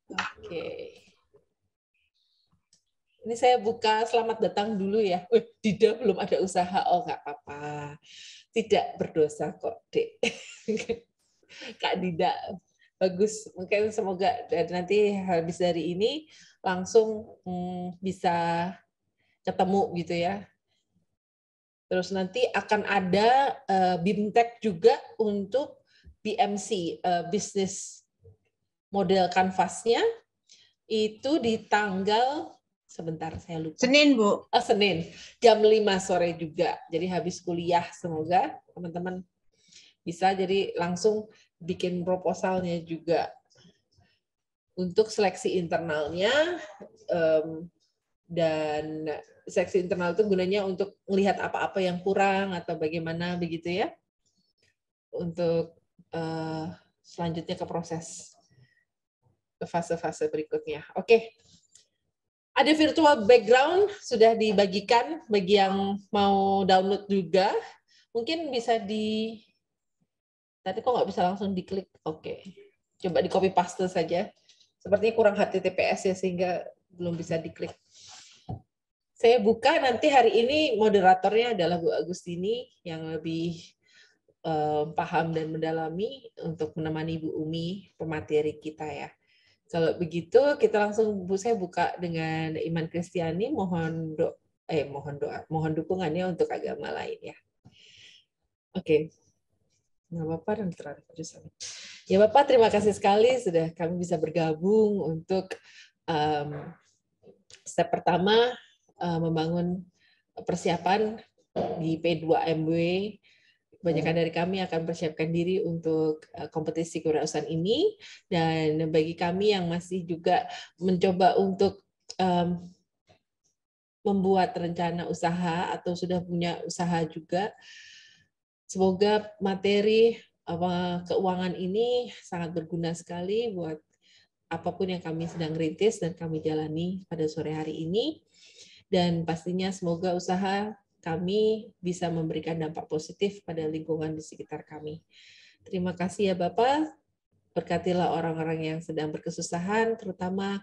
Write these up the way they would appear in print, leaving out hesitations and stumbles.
Oke. Ini saya buka selamat datang dulu ya. Dida belum ada usaha. Oh, nggak apa-apa. Tidak berdosa kok, Dek. Kak Dida, bagus. Mungkin semoga nanti habis dari ini langsung bisa ketemu gitu ya. Terus nanti akan ada BIMTEK juga untuk BMC, Business Model Canvas-nya, itu di tanggal, sebentar saya lupa. Senin, Bu. Oh, Senin, jam 5 sore juga. Jadi habis kuliah, semoga teman-teman bisa jadi langsung bikin proposalnya juga. Untuk seleksi internalnya, dan seleksi internal itu gunanya untuk melihat apa-apa yang kurang atau bagaimana begitu ya, untuk selanjutnya ke proses ke fase-fase berikutnya. Oke, ada virtual background sudah dibagikan bagi yang mau download juga, mungkin bisa tadi kok nggak bisa langsung diklik. Oke, coba di copy paste saja, sepertinya kurang HTTPS ya sehingga belum bisa diklik. Saya buka, nanti hari ini moderatornya adalah Bu Agustini yang lebih paham dan mendalami untuk menemani Bu Umi pemateri kita ya. Kalau begitu kita langsung saya buka dengan Iman Kristiani, mohon dukungannya untuk agama lain ya. Oke. Nah, Bapak dan jurusan. Ya Bapak, terima kasih sekali sudah kami bisa bergabung untuk step pertama membangun persiapan di P2MW. Kebanyakan dari kami akan persiapkan diri untuk kompetisi kewirausahaan ini, dan bagi kami yang masih juga mencoba untuk membuat rencana usaha atau sudah punya usaha juga, semoga materi keuangan ini sangat berguna sekali buat apapun yang kami sedang rintis dan kami jalani pada sore hari ini. Dan pastinya semoga usaha kami bisa memberikan dampak positif pada lingkungan di sekitar kami. Terima kasih ya Bapak. Berkatilah orang-orang yang sedang berkesusahan, terutama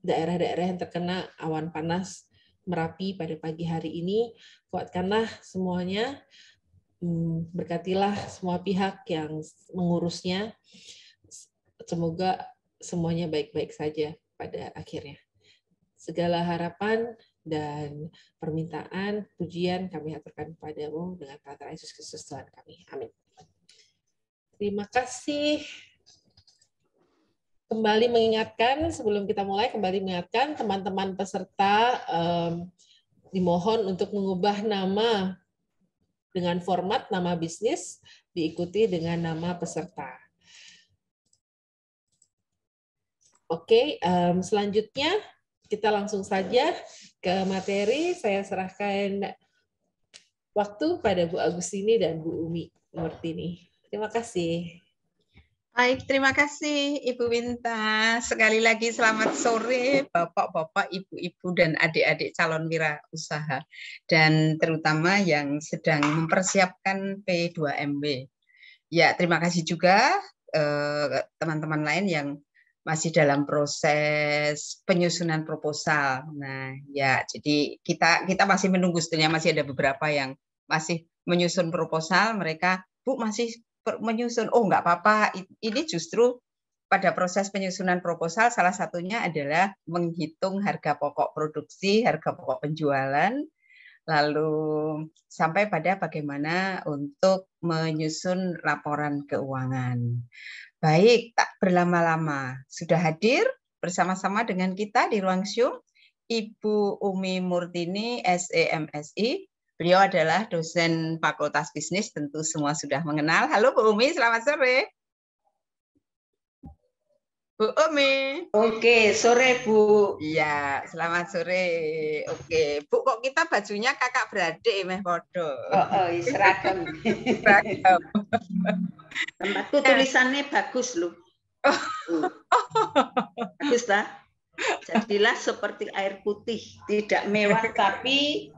daerah-daerah yang terkena awan panas Merapi pada pagi hari ini. Kuatkanlah semuanya. Berkatilah semua pihak yang mengurusnya. Semoga semuanya baik-baik saja pada akhirnya. Segala harapan dan permintaan, pujian kami aturkan kepadamu dengan kata Yesus Kristus Tuhan kami. Amin. Terima kasih. Kembali mengingatkan, sebelum kita mulai, kembali mengingatkan teman-teman peserta dimohon untuk mengubah nama dengan format nama bisnis, diikuti dengan nama peserta. Oke, selanjutnya kita langsung saja ke materi. Saya serahkan waktu pada Bu Agustini dan Bu Umi Murtini. Terima kasih. Baik, terima kasih Ibu Winta. Sekali lagi selamat sore Bapak-bapak, Ibu-ibu, dan adik-adik calon wirausaha. Dan terutama yang sedang mempersiapkan P2MW. Ya, terima kasih juga teman-teman lain yang masih dalam proses penyusunan proposal. Nah, ya, jadi kita masih menunggu, sebetulnya masih ada beberapa yang masih menyusun proposal. Mereka, Bu, masih menyusun. Oh, nggak apa-apa. Ini justru pada proses penyusunan proposal salah satunya adalah menghitung harga pokok produksi, harga pokok penjualan, lalu sampai pada bagaimana untuk menyusun laporan keuangan. Baik, tak berlama-lama, sudah hadir bersama-sama dengan kita di ruang Zoom Ibu Umi Murtini, SEMSI. Beliau adalah dosen Fakultas Bisnis, tentu semua sudah mengenal. Halo Bu Umi, selamat sore. Bu Umi. Oke, sore Bu. Iya, selamat sore. Oke, Bu, kok kita bajunya kakak beradik meh podo. Oh, seragam. Seragam. Tempatku tulisannya bagus loh. Bagus tak? Jadilah seperti air putih, tidak mewah tapi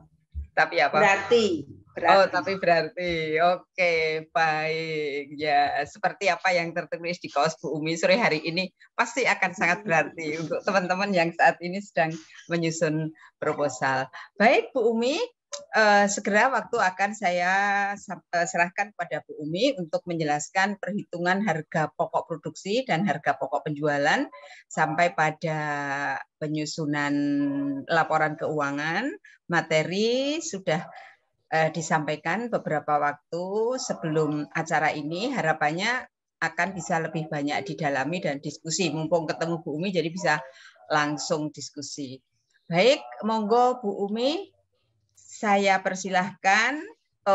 apa? berarti. Oh, tapi berarti. Oke, baik. Ya, seperti apa yang tertulis di kaos Bu Umi sore hari ini pasti akan sangat berarti untuk teman-teman yang saat ini sedang menyusun proposal. Baik, Bu Umi, segera waktu akan saya serahkan kepada Bu Umi untuk menjelaskan perhitungan harga pokok produksi dan harga pokok penjualan sampai pada penyusunan laporan keuangan. Materi sudah disampaikan beberapa waktu sebelum acara ini, harapannya akan bisa lebih banyak didalami dan diskusi. Mumpung ketemu Bu Umi, jadi bisa langsung diskusi. Baik, monggo Bu Umi, saya persilahkan.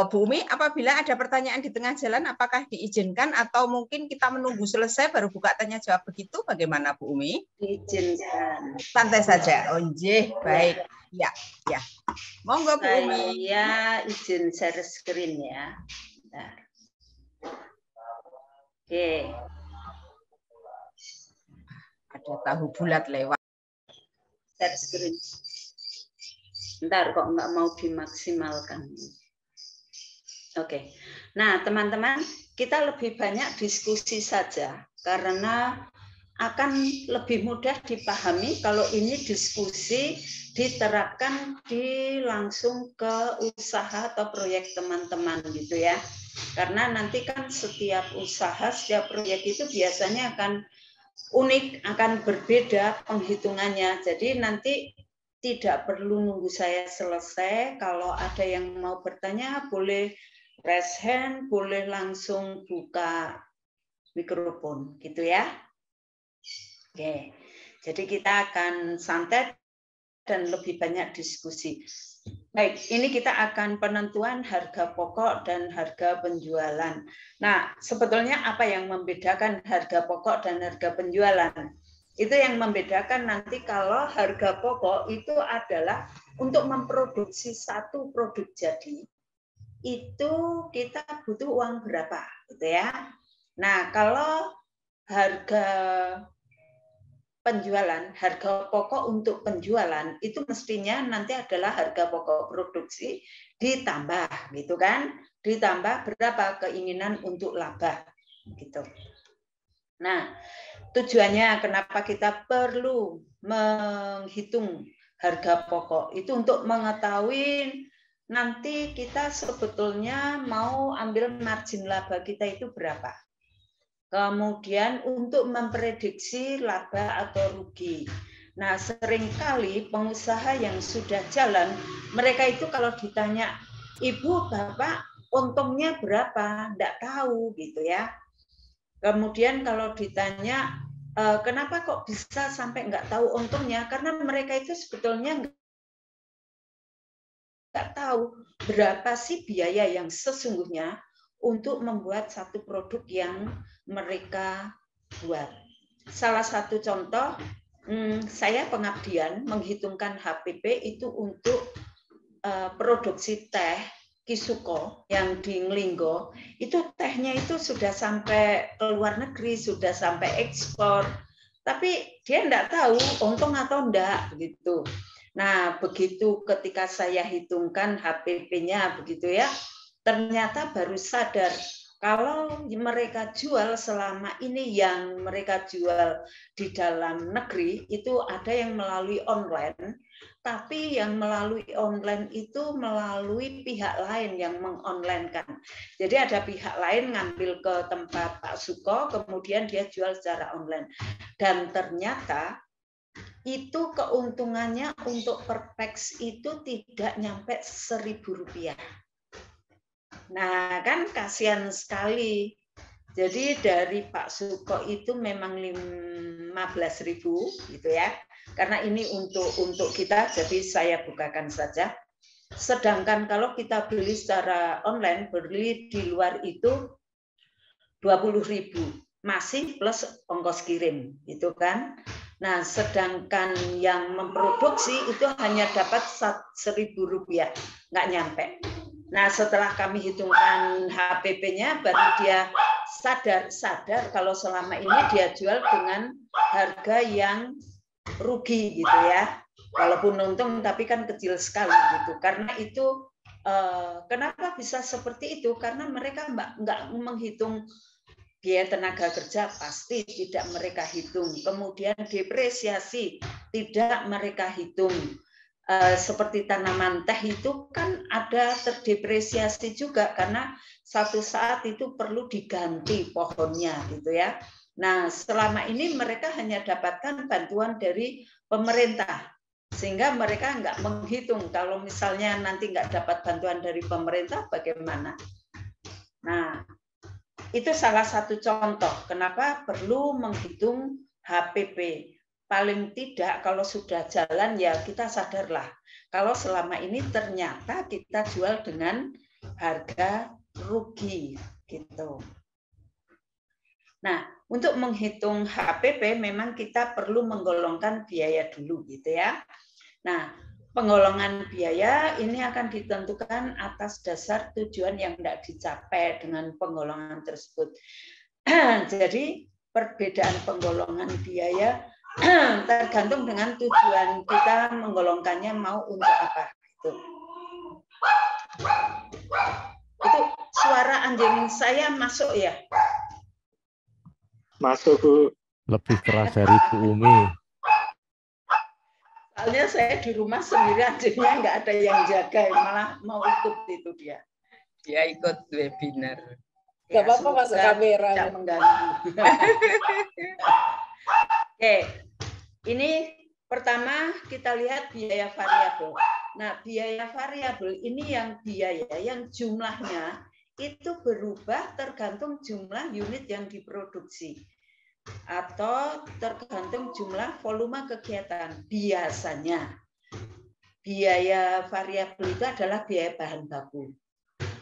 Bu Umi, apabila ada pertanyaan di tengah jalan, apakah diizinkan atau mungkin kita menunggu selesai baru buka tanya jawab begitu? Bagaimana Bu Umi? Diizinkan. Santai saja. Oh, baik. Ya, ya. Monggo Bu Umi. Saya izin share screen ya. Bentar. Oke. Ada tahu bulat lewat. Share screen. Bentar kok nggak mau dimaksimalkan. Oke. Nah, teman-teman, kita lebih banyak diskusi saja karena akan lebih mudah dipahami kalau ini diskusi diterapkan di langsung ke usaha atau proyek teman-teman gitu ya. Karena nanti kan setiap usaha, setiap proyek itu biasanya akan unik, akan berbeda penghitungannya. Jadi nanti tidak perlu nunggu saya selesai. Kalau ada yang mau bertanya boleh raise hand, boleh langsung buka mikrofon gitu ya. Oke, jadi kita akan santai dan lebih banyak diskusi. Baik, ini kita akan penentuan harga pokok dan harga penjualan. Nah, sebetulnya apa yang membedakan harga pokok dan harga penjualan? Itu yang membedakan nanti kalau harga pokok itu adalah untuk memproduksi satu produk jadi, itu kita butuh uang berapa, gitu ya. Nah, kalau harga penjualan, harga pokok untuk penjualan itu mestinya nanti adalah harga pokok produksi ditambah, gitu kan? Ditambah berapa keinginan untuk laba, gitu. Nah, tujuannya kenapa kita perlu menghitung harga pokok itu untuk mengetahui nanti kita sebetulnya mau ambil margin laba kita itu berapa. Kemudian untuk memprediksi laba atau rugi. Nah, seringkali pengusaha yang sudah jalan, mereka itu kalau ditanya, Ibu, Bapak, untungnya berapa? Nggak tahu gitu ya. Kemudian kalau ditanya, kenapa kok bisa sampai nggak tahu untungnya? Karena mereka itu sebetulnya nggak tahu berapa sih biaya yang sesungguhnya untuk membuat satu produk yang mereka buat. Salah satu contoh, saya pengabdian menghitungkan HPP itu untuk produksi teh Kisuko yang di Nglinggo, itu tehnya itu sudah sampai ke luar negeri, sudah sampai ekspor, tapi dia enggak tahu untung atau enggak gitu. Nah, begitu ketika saya hitungkan HPP-nya begitu ya, ternyata baru sadar kalau mereka jual selama ini yang mereka jual di dalam negeri itu ada yang melalui online, tapi yang melalui online itu melalui pihak lain yang mengonlinekan. Jadi ada pihak lain ngambil ke tempat Pak Suko, kemudian dia jual secara online. Dan ternyata itu keuntungannya untuk per packs itu tidak nyampe Rp1.000. Nah, kan kasihan sekali. Jadi dari Pak Suko itu memang 15.000 gitu ya. Karena ini untuk kita, jadi saya bukakan saja. Sedangkan kalau kita beli secara online, beli di luar itu 20.000, masih plus ongkos kirim, gitu kan. Nah, sedangkan yang memproduksi itu hanya dapat Rp1.000, nggak nyampe. Nah, setelah kami hitungkan HPP-nya, baru dia sadar kalau selama ini dia jual dengan harga yang rugi gitu ya. Walaupun untung, tapi kan kecil sekali gitu. Karena itu Kenapa bisa seperti itu? Karena mereka nggak menghitung biaya tenaga kerja, pasti tidak mereka hitung. Kemudian depresiasi tidak mereka hitung. Seperti tanaman teh itu kan ada terdepresiasi juga karena satu saat itu perlu diganti pohonnya gitu ya. Nah, selama ini mereka hanya dapatkan bantuan dari pemerintah sehingga mereka nggak menghitung kalau misalnya nanti nggak dapat bantuan dari pemerintah bagaimana. Nah, itu salah satu contoh kenapa perlu menghitung HPP. Paling tidak kalau sudah jalan ya kita sadarlah. Kalau selama ini ternyata kita jual dengan harga rugi gitu. Nah, untuk menghitung HPP memang kita perlu menggolongkan biaya dulu gitu ya. Nah, penggolongan biaya ini akan ditentukan atas dasar tujuan yang tidak dicapai dengan penggolongan tersebut. Jadi perbedaan penggolongan biaya tergantung dengan tujuan kita menggolongkannya mau untuk apa. Itu suara anjing saya masuk ya? Masuk, Bu. Lebih keras dari Bu Umi. Soalnya saya di rumah sendiri, anjingnya nggak ada yang jaga, malah mau ikut itu dia. Dia ikut webinar. Nggak apa-apa masuk kamera. Tidak mengganggu. Oke, ini pertama kita lihat biaya variabel. Nah, biaya variabel ini yang biaya yang jumlahnya itu berubah tergantung jumlah unit yang diproduksi atau tergantung jumlah volume kegiatan. Biasanya biaya variabel itu adalah biaya bahan baku.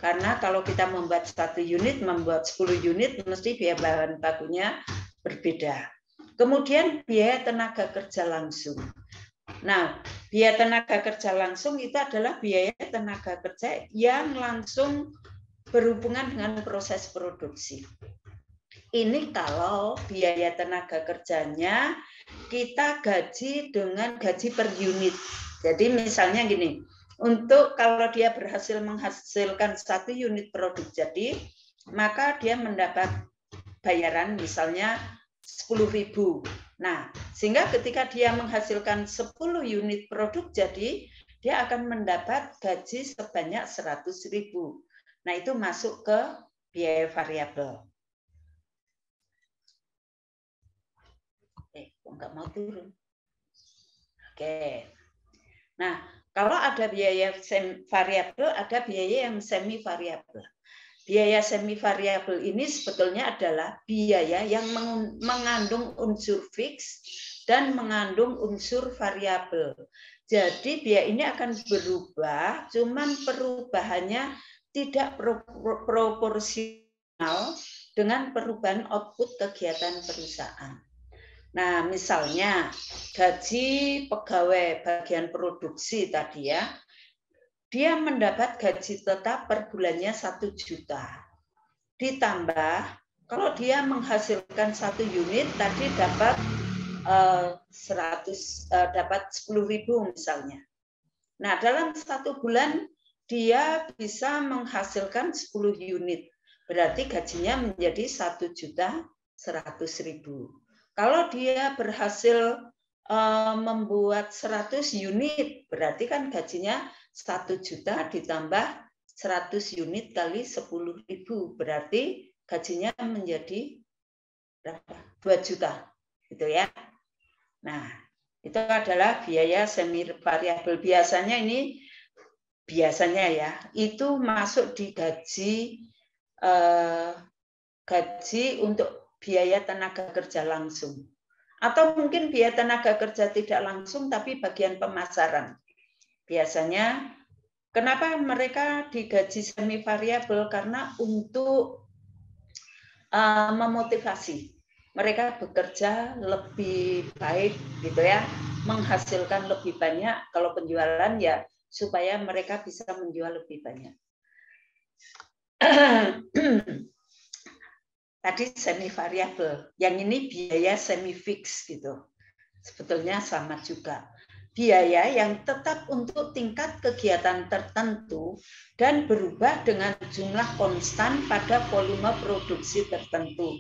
Karena kalau kita membuat 1 unit, membuat 10 unit, mesti biaya bahan bakunya berbeda. Kemudian biaya tenaga kerja langsung. Nah, biaya tenaga kerja langsung itu adalah biaya tenaga kerja yang langsung berhubungan dengan proses produksi. Ini kalau biaya tenaga kerjanya kita gaji dengan gaji per unit. Jadi misalnya gini, untuk kalau dia berhasil menghasilkan 1 unit produk jadi, maka dia mendapat bayaran misalnya 10.000. Nah, sehingga ketika dia menghasilkan 10 unit produk jadi, dia akan mendapat gaji sebanyak 100.000. Nah, itu masuk ke biaya variabel. Nggak mau turun. Oke. Nah, kalau ada biaya variabel, ada biaya yang semi variabel. Biaya semi variabel ini sebetulnya adalah biaya yang mengandung unsur fix dan mengandung unsur variabel. Jadi biaya ini akan berubah, cuman perubahannya tidak proporsional dengan perubahan output kegiatan perusahaan. Nah, misalnya gaji pegawai bagian produksi tadi ya, dia mendapat gaji tetap per bulannya 1 juta. Ditambah, kalau dia menghasilkan 1 unit tadi dapat 10.000 misalnya. Nah, dalam 1 bulan dia bisa menghasilkan 10 unit. Berarti gajinya menjadi 1.100.000. Kalau dia berhasil membuat 100 unit, berarti kan gajinya 1 juta ditambah 100 unit kali 10.000, berarti gajinya menjadi berapa? 2 juta, gitu ya. Nah, itu adalah biaya semi variabel. Biasanya ya, itu masuk di gaji untuk biaya tenaga kerja langsung. Atau mungkin biaya tenaga kerja tidak langsung tapi bagian pemasaran. Biasanya kenapa mereka digaji semi variabel? Karena untuk memotivasi mereka bekerja lebih baik gitu ya, menghasilkan lebih banyak kalau penjualan ya supaya mereka bisa menjual lebih banyak. Tadi semi variabel, yang ini biaya semi fix gitu. Sebetulnya sama juga. biaya yang tetap untuk tingkat kegiatan tertentu dan berubah dengan jumlah konstan pada volume produksi tertentu.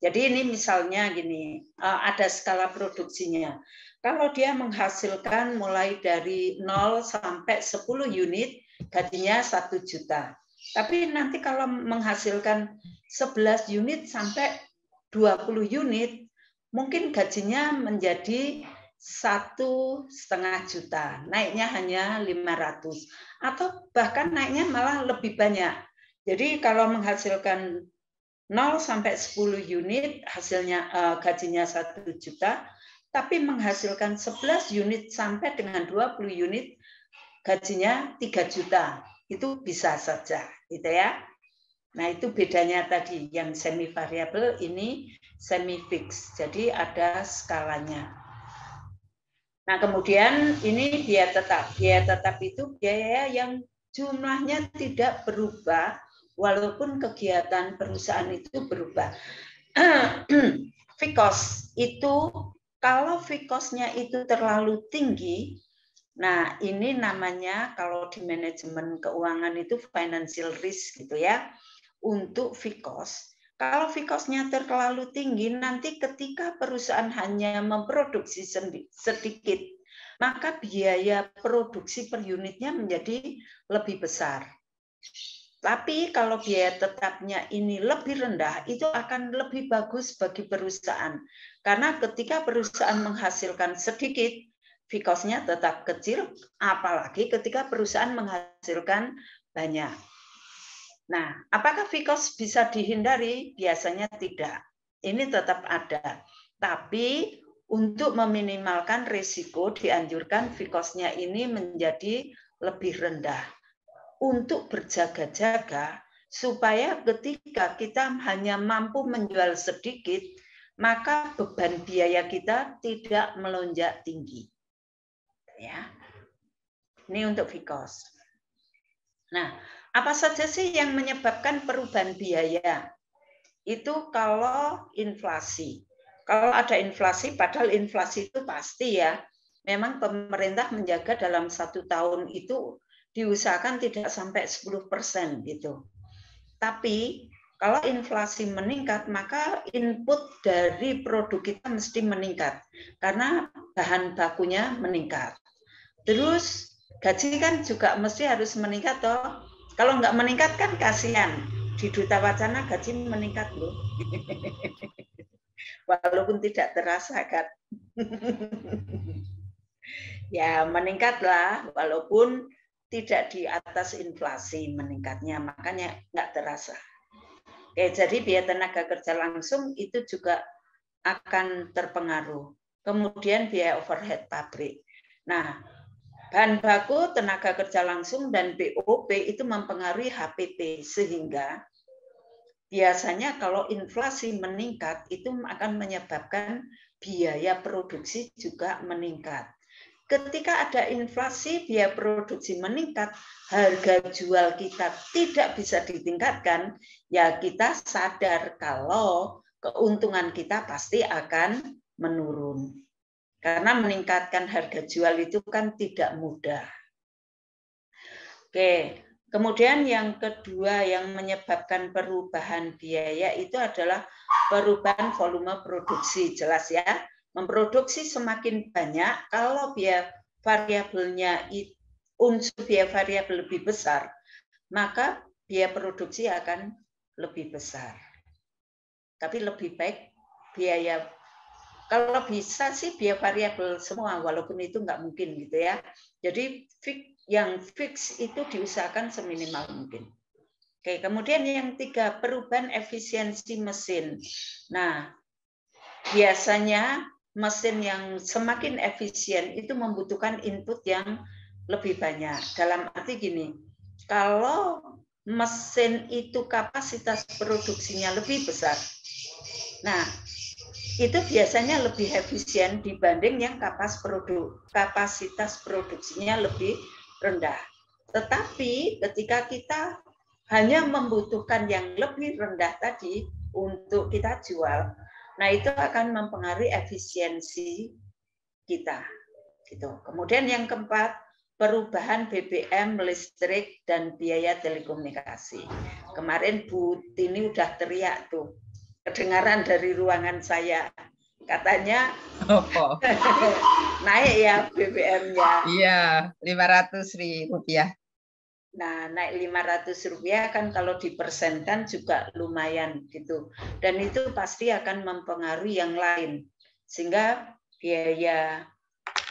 Jadi ini misalnya gini, ada skala produksinya. Kalau dia menghasilkan mulai dari 0 sampai 10 unit, gajinya 1 juta. Tapi nanti kalau menghasilkan 11 unit sampai 20 unit, mungkin gajinya menjadi 1,5 juta, naiknya hanya 500, atau bahkan naiknya malah lebih banyak. Jadi kalau menghasilkan 0 sampai 10 unit, hasilnya gajinya 1 juta, tapi menghasilkan 11 unit sampai dengan 20 unit, gajinya 3 juta. Itu bisa saja, gitu ya. Nah, itu bedanya tadi, yang semi variabel ini semi fix. Jadi ada skalanya. Nah, kemudian ini biaya tetap. Biaya tetap itu biaya yang jumlahnya tidak berubah walaupun kegiatan perusahaan itu berubah. Fixed cost itu, kalau fixed cost-nya itu terlalu tinggi, nah ini namanya kalau di manajemen keuangan itu financial risk gitu ya, untuk fixed cost. Kalau fixed cost-nya terlalu tinggi, nanti ketika perusahaan hanya memproduksi sedikit, maka biaya produksi per unitnya menjadi lebih besar. Tapi kalau biaya tetapnya ini lebih rendah, itu akan lebih bagus bagi perusahaan. Karena ketika perusahaan menghasilkan sedikit, fixed cost-nya tetap kecil, apalagi ketika perusahaan menghasilkan banyak. Nah, apakah fixed cost bisa dihindari? Biasanya tidak. Ini tetap ada. Tapi untuk meminimalkan risiko, dianjurkan fixed cost-nya ini menjadi lebih rendah. Untuk berjaga-jaga, supaya ketika kita hanya mampu menjual sedikit, maka beban biaya kita tidak melonjak tinggi. Ya. Ini untuk fixed cost. Nah, apa saja sih yang menyebabkan perubahan biaya? Itu kalau inflasi. Kalau ada inflasi, padahal inflasi itu pasti ya. Memang pemerintah menjaga dalam 1 tahun itu diusahakan tidak sampai 10% gitu. Tapi kalau inflasi meningkat, maka input dari produk kita mesti meningkat. Karena bahan bakunya meningkat. Terus gaji kan juga mesti harus meningkat toh. Kalau nggak meningkat kan kasihan. Di Duta Wacana gaji meningkat loh. Walaupun tidak terasa kan. Ya meningkatlah walaupun tidak di atas inflasi meningkatnya, makanya nggak terasa. Oke, jadi biaya tenaga kerja langsung itu juga akan terpengaruh. Kemudian biaya overhead pabrik. Nah, bahan baku, tenaga kerja langsung, dan BOP itu mempengaruhi HPP, sehingga biasanya kalau inflasi meningkat itu akan menyebabkan biaya produksi juga meningkat. Ketika ada inflasi, biaya produksi meningkat, harga jual kita tidak bisa ditingkatkan, ya kita sadar kalau keuntungan kita pasti akan menurun. Karena meningkatkan harga jual itu kan tidak mudah. Oke, kemudian yang kedua yang menyebabkan perubahan biaya itu adalah perubahan volume produksi, jelas ya. Memproduksi semakin banyak, kalau biaya variabelnya unsur biaya variabel lebih besar, maka biaya produksi akan lebih besar. Tapi lebih baik biaya, kalau bisa sih biaya variabel semua, walaupun itu nggak mungkin gitu ya. Jadi yang fix itu diusahakan seminimal mungkin. Oke, kemudian yang 3, perubahan efisiensi mesin. Nah, biasanya mesin yang semakin efisien itu membutuhkan input yang lebih banyak. Dalam arti gini, kalau mesin itu kapasitas produksinya lebih besar, nah itu biasanya lebih efisien dibanding yang kapasitas produksinya lebih rendah. Tetapi ketika kita hanya membutuhkan yang lebih rendah tadi untuk kita jual, nah itu akan mempengaruhi efisiensi kita. Gitu. Kemudian yang keempat, perubahan BBM, listrik, dan biaya telekomunikasi. Kemarin Bu Tini udah teriak tuh, kedengaran dari ruangan saya. Katanya naik ya BBM-nya. Iya, Rp500. Nah, naik Rp500 kan kalau dipersenkan juga lumayan gitu. Dan itu pasti akan mempengaruhi yang lain. Sehingga biaya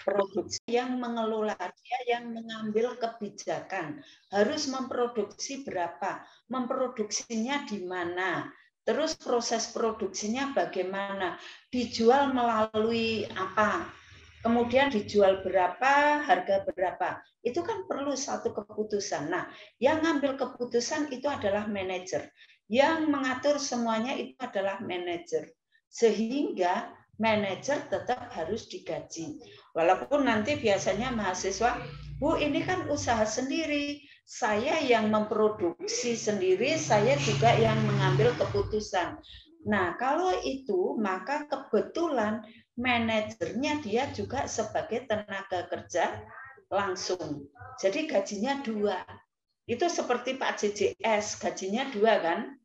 produksi yang mengelola, dia yang mengambil kebijakan. Harus memproduksi berapa, memproduksinya di mana, terus proses produksinya bagaimana, dijual melalui apa, kemudian dijual berapa, harga berapa. Itu kan perlu satu keputusan. Nah, yang ngambil keputusan itu adalah manajer. Yang mengatur semuanya itu adalah manajer. Sehingga manajer tetap harus digaji. Walaupun nanti biasanya mahasiswa, Bu ini kan usaha sendiri, saya yang memproduksi sendiri, saya juga yang mengambil keputusan. Nah kalau itu maka kebetulan manajernya dia juga sebagai tenaga kerja langsung. Jadi gajinya 2. Itu seperti Pak JJS, gajinya 2 kan?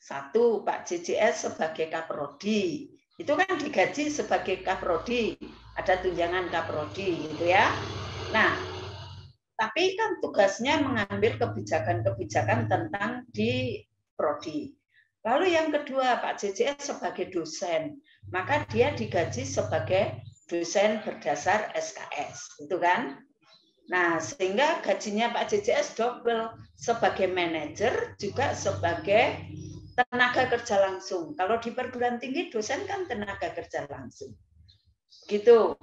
1 Pak JJS sebagai kaprodi. Itu kan digaji sebagai kaprodi, ada tunjangan kaprodi gitu ya. Nah, tapi kan tugasnya mengambil kebijakan-kebijakan tentang di prodi. Lalu yang kedua, Pak JJS sebagai dosen, maka dia digaji sebagai dosen berdasar SKS, gitu kan? Nah, sehingga gajinya Pak JJS double sebagai manajer juga sebagai tenaga kerja langsung. Kalau di perguruan tinggi dosen kan tenaga kerja langsung. Gitu.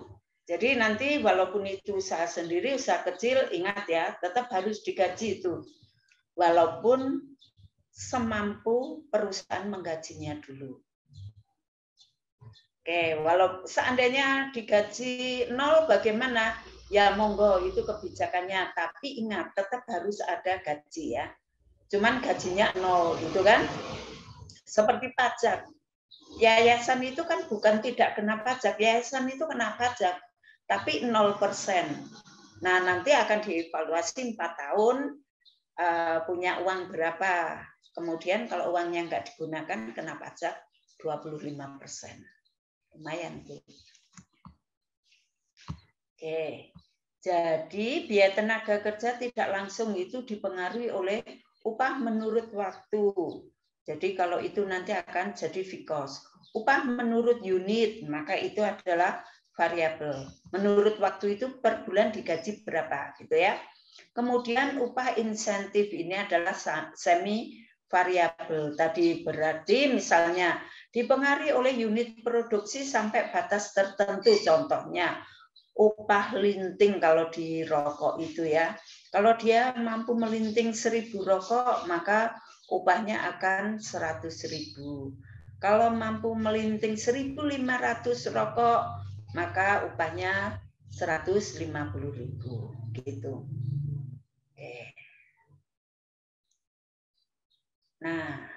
Jadi nanti walaupun itu usaha sendiri, usaha kecil, ingat ya, tetap harus digaji itu. Walaupun semampu perusahaan menggajinya dulu. Oke, walau seandainya digaji 0 bagaimana? Ya monggo itu kebijakannya, tapi ingat tetap harus ada gaji ya. Cuman gajinya 0 gitu kan? Seperti pajak. Yayasan itu kan bukan tidak kena pajak, yayasan itu kena pajak, tapi 0%. Nah, nanti akan dievaluasi 4 tahun punya uang berapa. Kemudian kalau uangnya nggak digunakan kena pajak 25%. Lumayan tuh. Oke. Jadi biaya tenaga kerja tidak langsung itu dipengaruhi oleh upah menurut waktu. Jadi kalau itu nanti akan jadi fixed cost. Upah menurut unit, maka itu adalah variabel. Menurut waktu itu per bulan digaji berapa, gitu ya. Kemudian upah insentif ini adalah semi variabel. Tadi berarti misalnya dipengaruhi oleh unit produksi sampai batas tertentu, contohnya upah linting kalau di rokok itu ya. Kalau dia mampu melinting 1.000 rokok, maka upahnya akan 100.000. Kalau mampu melinting 1.500 rokok, maka upahnya 150.000 gitu. Oke. Nah,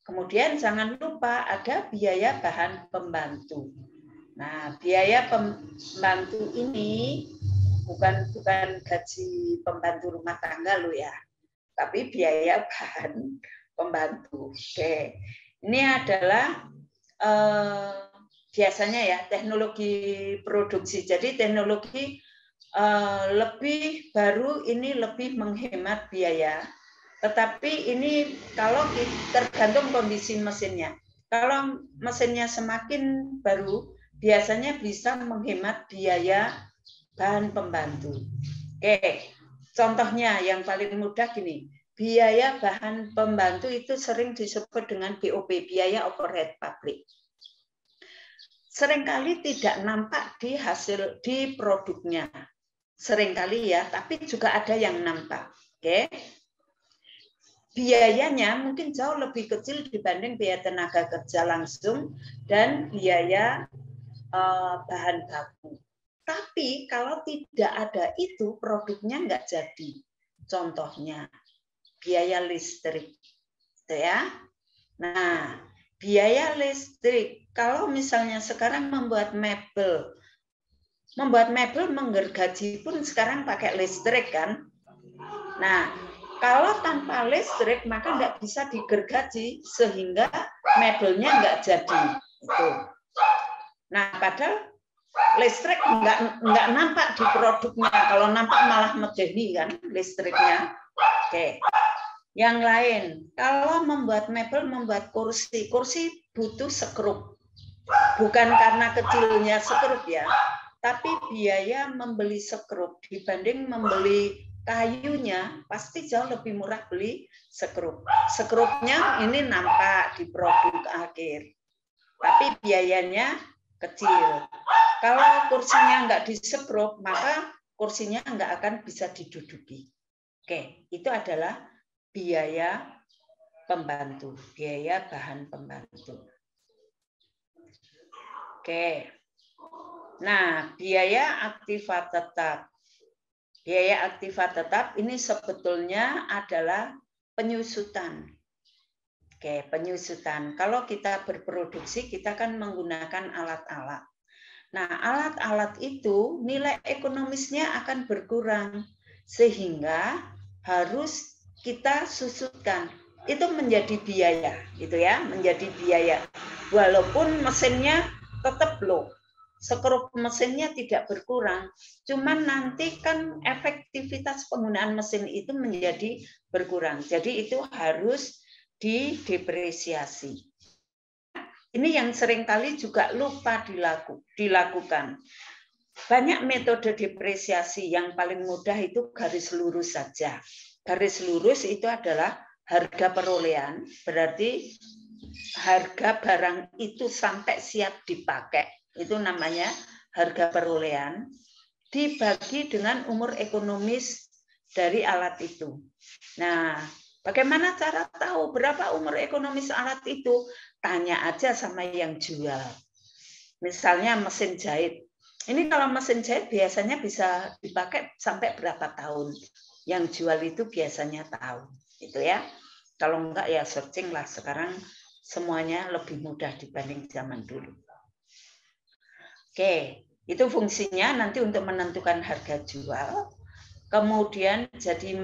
kemudian jangan lupa ada biaya bahan pembantu. Nah, biaya pembantu ini bukan gaji pembantu rumah tangga lo ya, tapi biaya bahan pembantu. Oke, ini adalah biasanya ya teknologi produksi. Jadi teknologi lebih baru ini lebih menghemat biaya, tetapi ini kalau tergantung kondisi mesinnya. Kalau mesinnya semakin baru, biasanya bisa menghemat biaya bahan pembantu. Oke, contohnya yang paling mudah gini, biaya bahan pembantu itu sering disebut dengan BOP, biaya overhead pabrik. Seringkali tidak nampak di hasil di produknya. Seringkali ya, tapi juga ada yang nampak. Oke. Biayanya mungkin jauh lebih kecil dibanding biaya tenaga kerja langsung dan biaya bahan baku. Tapi kalau tidak ada itu, produknya nggak jadi. Contohnya, biaya listrik. Ya. Nah, biaya listrik, kalau misalnya sekarang membuat mebel, membuat mebel menggergaji pun sekarang pakai listrik kan. Nah, kalau tanpa listrik maka nggak bisa digergaji sehingga mebelnya nggak jadi. Itu. Nah, padahal listrik nggak nampak di produknya. Kalau nampak malah medeni kan listriknya. Oke. Yang lain, kalau membuat mebel, membuat kursi butuh sekrup. Bukan karena kecilnya sekrup ya, tapi biaya membeli sekrup dibanding membeli kayunya pasti jauh lebih murah beli sekrup. Sekrupnya ini nampak di produk akhir, tapi biayanya kecil. Kalau kursinya nggak disekrup, maka kursinya nggak akan bisa diduduki. Oke, itu adalah biaya pembantu, biaya bahan pembantu. Oke. Nah, biaya aktiva tetap. Biaya aktiva tetap ini sebetulnya adalah penyusutan. Oke, penyusutan. Kalau kita berproduksi, kita kan menggunakan alat-alat. Nah, alat-alat itu nilai ekonomisnya akan berkurang sehingga harus kita susutkan. Itu menjadi biaya, gitu ya, menjadi biaya. Walaupun mesinnya tetap low, sekrup mesinnya tidak berkurang, cuman nanti kan efektivitas penggunaan mesin itu menjadi berkurang. Jadi itu harus didepresiasi. Ini yang seringkali juga lupa dilakukan. Banyak metode depresiasi, yang paling mudah itu garis lurus saja. Garis lurus itu adalah harga perolehan, berarti harga barang itu sampai siap dipakai. Itu namanya harga perolehan, dibagi dengan umur ekonomis dari alat itu. Nah, bagaimana cara tahu berapa umur ekonomis alat itu? Tanya aja sama yang jual. Misalnya mesin jahit. Ini kalau mesin jahit biasanya bisa dipakai sampai berapa tahun. Yang jual itu biasanya tahu. Gitu ya. Kalau enggak ya searching lah. Sekarang semuanya lebih mudah dibanding zaman dulu. Oke, itu fungsinya nanti untuk menentukan harga jual. Kemudian jadi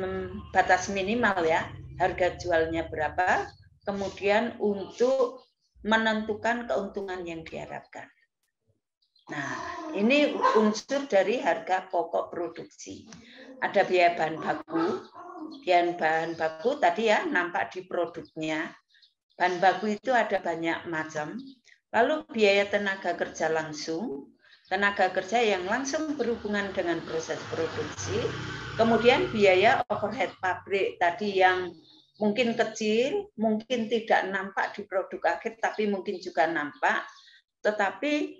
batas minimal ya, harga jualnya berapa. Kemudian untuk menentukan keuntungan yang diharapkan. Nah, ini unsur dari harga pokok produksi. Ada biaya bahan baku. Biaya bahan baku tadi ya nampak di produknya. Bahan baku itu ada banyak macam. Lalu biaya tenaga kerja langsung, tenaga kerja yang langsung berhubungan dengan proses produksi. Kemudian biaya overhead pabrik tadi yang mungkin kecil, mungkin tidak nampak di produk akhir, tapi mungkin juga nampak. Tetapi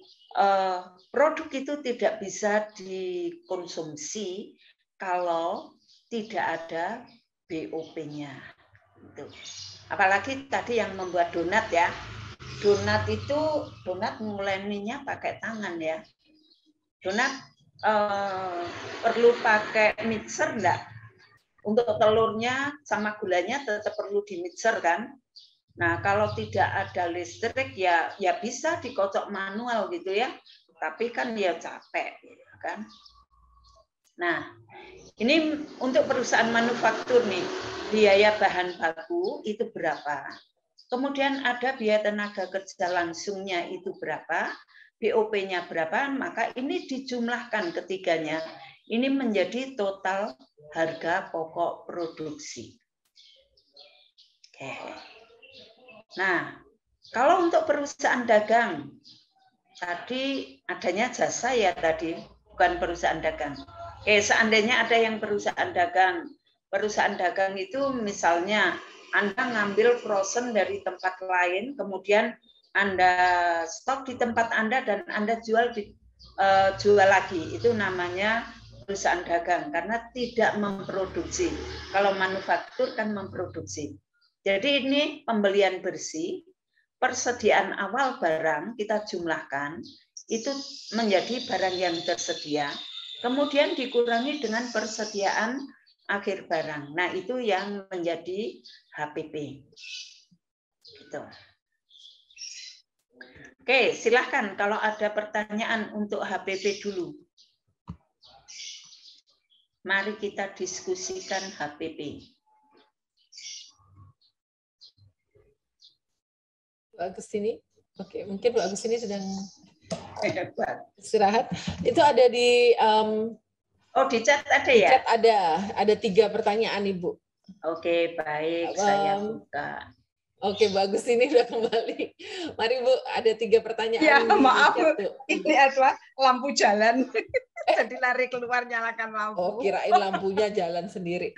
produk itu tidak bisa dikonsumsi kalau tidak ada BOP-nya. Apalagi tadi yang membuat donat ya. Donat itu, donat mulainya pakai tangan ya. Donat perlu pakai mixer enggak? Untuk telurnya sama gulanya tetap perlu di mixer kan? Nah, kalau tidak ada listrik ya bisa dikocok manual gitu ya. Tapi kan ya capek kan. Nah, ini untuk perusahaan manufaktur nih, biaya bahan baku itu berapa? Kemudian ada biaya tenaga kerja langsungnya itu berapa? BOP-nya berapa? Maka ini dijumlahkan ketiganya. Ini menjadi total harga pokok produksi. Oke. Nah, kalau untuk perusahaan dagang, tadi adanya jasa ya tadi, bukan perusahaan dagang. Seandainya ada yang perusahaan dagang itu misalnya Anda ngambil frozen dari tempat lain, kemudian Anda stok di tempat Anda dan Anda jual lagi, itu namanya perusahaan dagang karena tidak memproduksi. Kalau manufaktur kan memproduksi. Jadi ini pembelian bersih, persediaan awal barang kita jumlahkan, itu menjadi barang yang tersedia, kemudian dikurangi dengan persediaan akhir barang. Nah, itu yang menjadi HPP. Gitu. Oke, silahkan kalau ada pertanyaan untuk HPP dulu. Mari kita diskusikan HPP. Bu Agustini, oke, mungkin Bu Agustini sedang istirahat. Itu ada di oh, di chat ada di ya? chat ada 3 pertanyaan Ibu. Oke, baik, saya buka. Oke, bagus, ini udah kembali. Mari Bu, ada 3 pertanyaan. Ya, di maaf, chat, tuh. ini adalah lampu jalan. Jadi lari keluar nyalakan lampu. Oh, kirain lampunya jalan sendiri.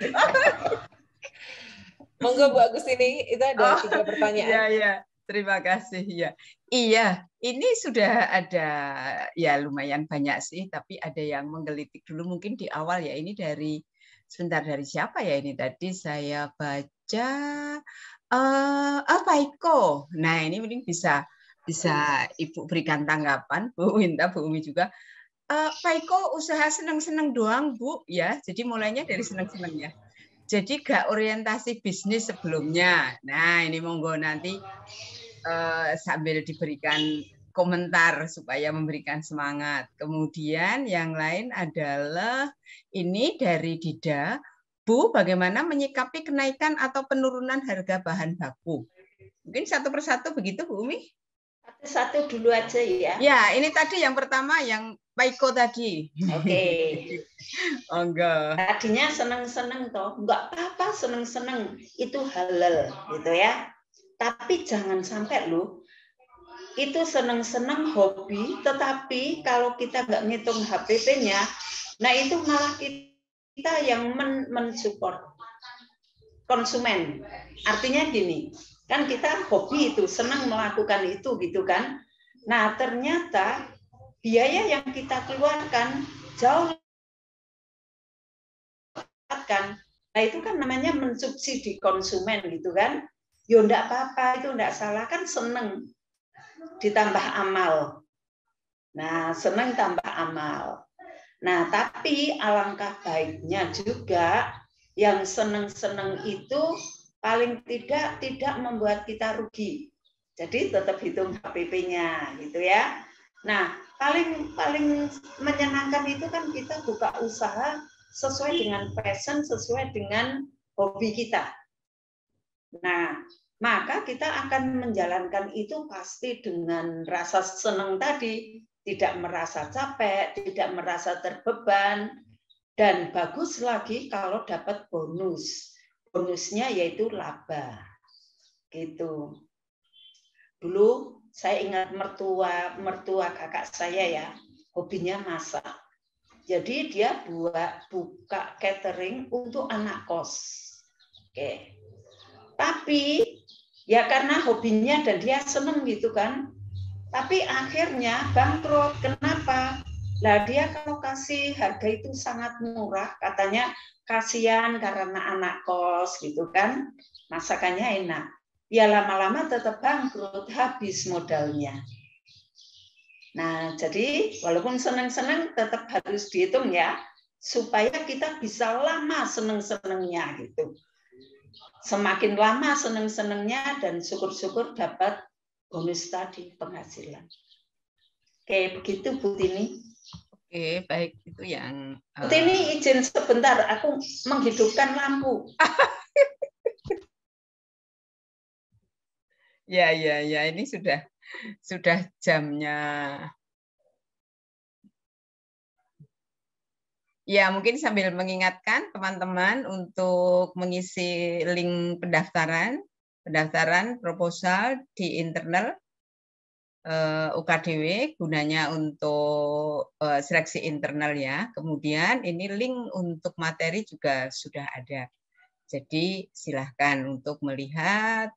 Monggo Bu Agustini, itu ada 3 pertanyaan. Iya, iya. Terima kasih ya. Iya, ini sudah ada ya lumayan banyak sih, tapi ada yang menggelitik dulu mungkin di awal ya. Ini sebentar dari siapa ya ini tadi saya baca Pak Iko. Nah, ini mungkin bisa Ibu berikan tanggapan, Bu Winta, Bu Umi juga. Pak Iko usaha seneng-seneng doang, Bu, ya. Jadi mulainya dari seneng-seneng ya. Jadi gak orientasi bisnis sebelumnya. Nah, ini monggo nanti sambil diberikan komentar supaya memberikan semangat. Kemudian yang lain adalah ini dari Dida. Bu, bagaimana menyikapi kenaikan atau penurunan harga bahan baku? Mungkin satu persatu begitu, Bu Umi? Satu dulu aja ya. Ya, ini tadi yang pertama yang Pak Iko tadi. Oke. Oh, enggak. Tadinya seneng-seneng toh, enggak apa-apa seneng-seneng, itu halal gitu ya. Tapi jangan sampai loh, itu seneng-seneng hobi, tetapi kalau kita nggak ngitung HPP-nya, nah itu malah kita yang mensupport konsumen. Artinya gini, kan kita hobi itu, senang melakukan itu gitu kan. Nah ternyata biaya yang kita keluarkan jauh kan. Nah itu kan namanya mensubsidi konsumen gitu kan. Ya enggak apa-apa, itu enggak salah, kan seneng ditambah amal. Nah seneng tambah amal. Nah tapi alangkah baiknya juga yang seneng-seneng itu paling tidak membuat kita rugi. Jadi tetap hitung HPP-nya gitu ya. Nah paling menyenangkan itu kan kita buka usaha sesuai dengan passion, sesuai dengan hobi kita. Nah, maka kita akan menjalankan itu pasti dengan rasa senang tadi, tidak merasa capek, tidak merasa terbeban, dan bagus lagi kalau dapat bonus. Bonusnya yaitu laba. Gitu. Dulu saya ingat mertua kakak saya ya, hobinya masak. Jadi dia buka catering untuk anak kos. Oke. Tapi ya karena hobinya dan dia seneng gitu kan. Tapi akhirnya bangkrut. Kenapa? Lah dia kalau kasih harga itu sangat murah, katanya kasihan karena anak kos gitu kan. Masakannya enak. Ya lama-lama tetap bangkrut, habis modalnya. Nah, jadi walaupun senang-senang tetap harus dihitung ya, supaya kita bisa lama senang-senangnya gitu. Semakin lama senang-senangnya dan syukur-syukur dapat bonus tadi penghasilan. Oke, begitu Bu Tini. Oke, baik, itu yang Bu Tini izin sebentar, aku menghidupkan lampu. Ya, ini sudah jamnya. Ya, mungkin sambil mengingatkan teman-teman untuk mengisi link pendaftaran proposal di internal UKDW, gunanya untuk seleksi internal ya. Kemudian ini link untuk materi juga sudah ada. Jadi silahkan untuk melihat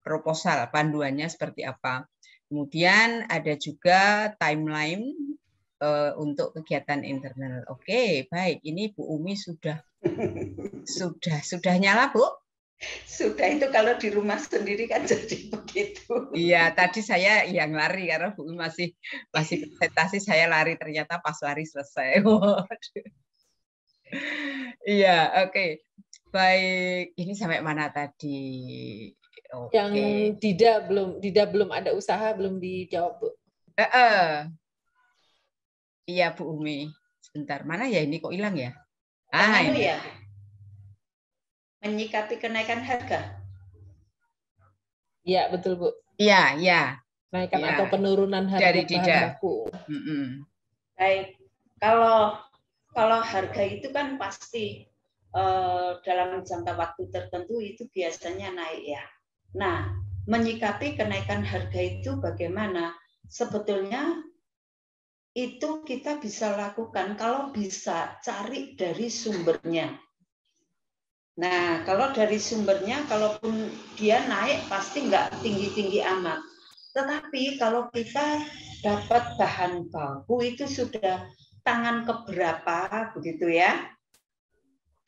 proposal, panduannya seperti apa. Kemudian ada juga timeline untuk kegiatan internal. Oke, baik. Ini Bu Umi sudah nyala, Bu? Sudah, itu kalau di rumah sendiri kan jadi begitu. Iya, tadi saya yang lari karena Bu Umi masih presentasi, saya lari, ternyata pas lari selesai. Iya, oke. Baik, ini sampai mana tadi? Yang Dida belum ada usaha, belum dijawab, Bu. Iya, Bu Umi. Sebentar, mana ya ini kok hilang ya? Ini ya. Menyikapi kenaikan harga. Iya, betul, Bu. Iya, iya. Kenaikan atau penurunan harga dari bahan baku. Baik, kalau harga itu kan pasti dalam jangka waktu tertentu itu biasanya naik ya. Nah, menyikapi kenaikan harga itu bagaimana? Sebetulnya itu kita bisa lakukan kalau bisa cari dari sumbernya. Nah, kalau dari sumbernya, kalaupun dia naik pasti nggak tinggi-tinggi amat. Tetapi kalau kita dapat bahan baku itu sudah tangan keberapa begitu ya.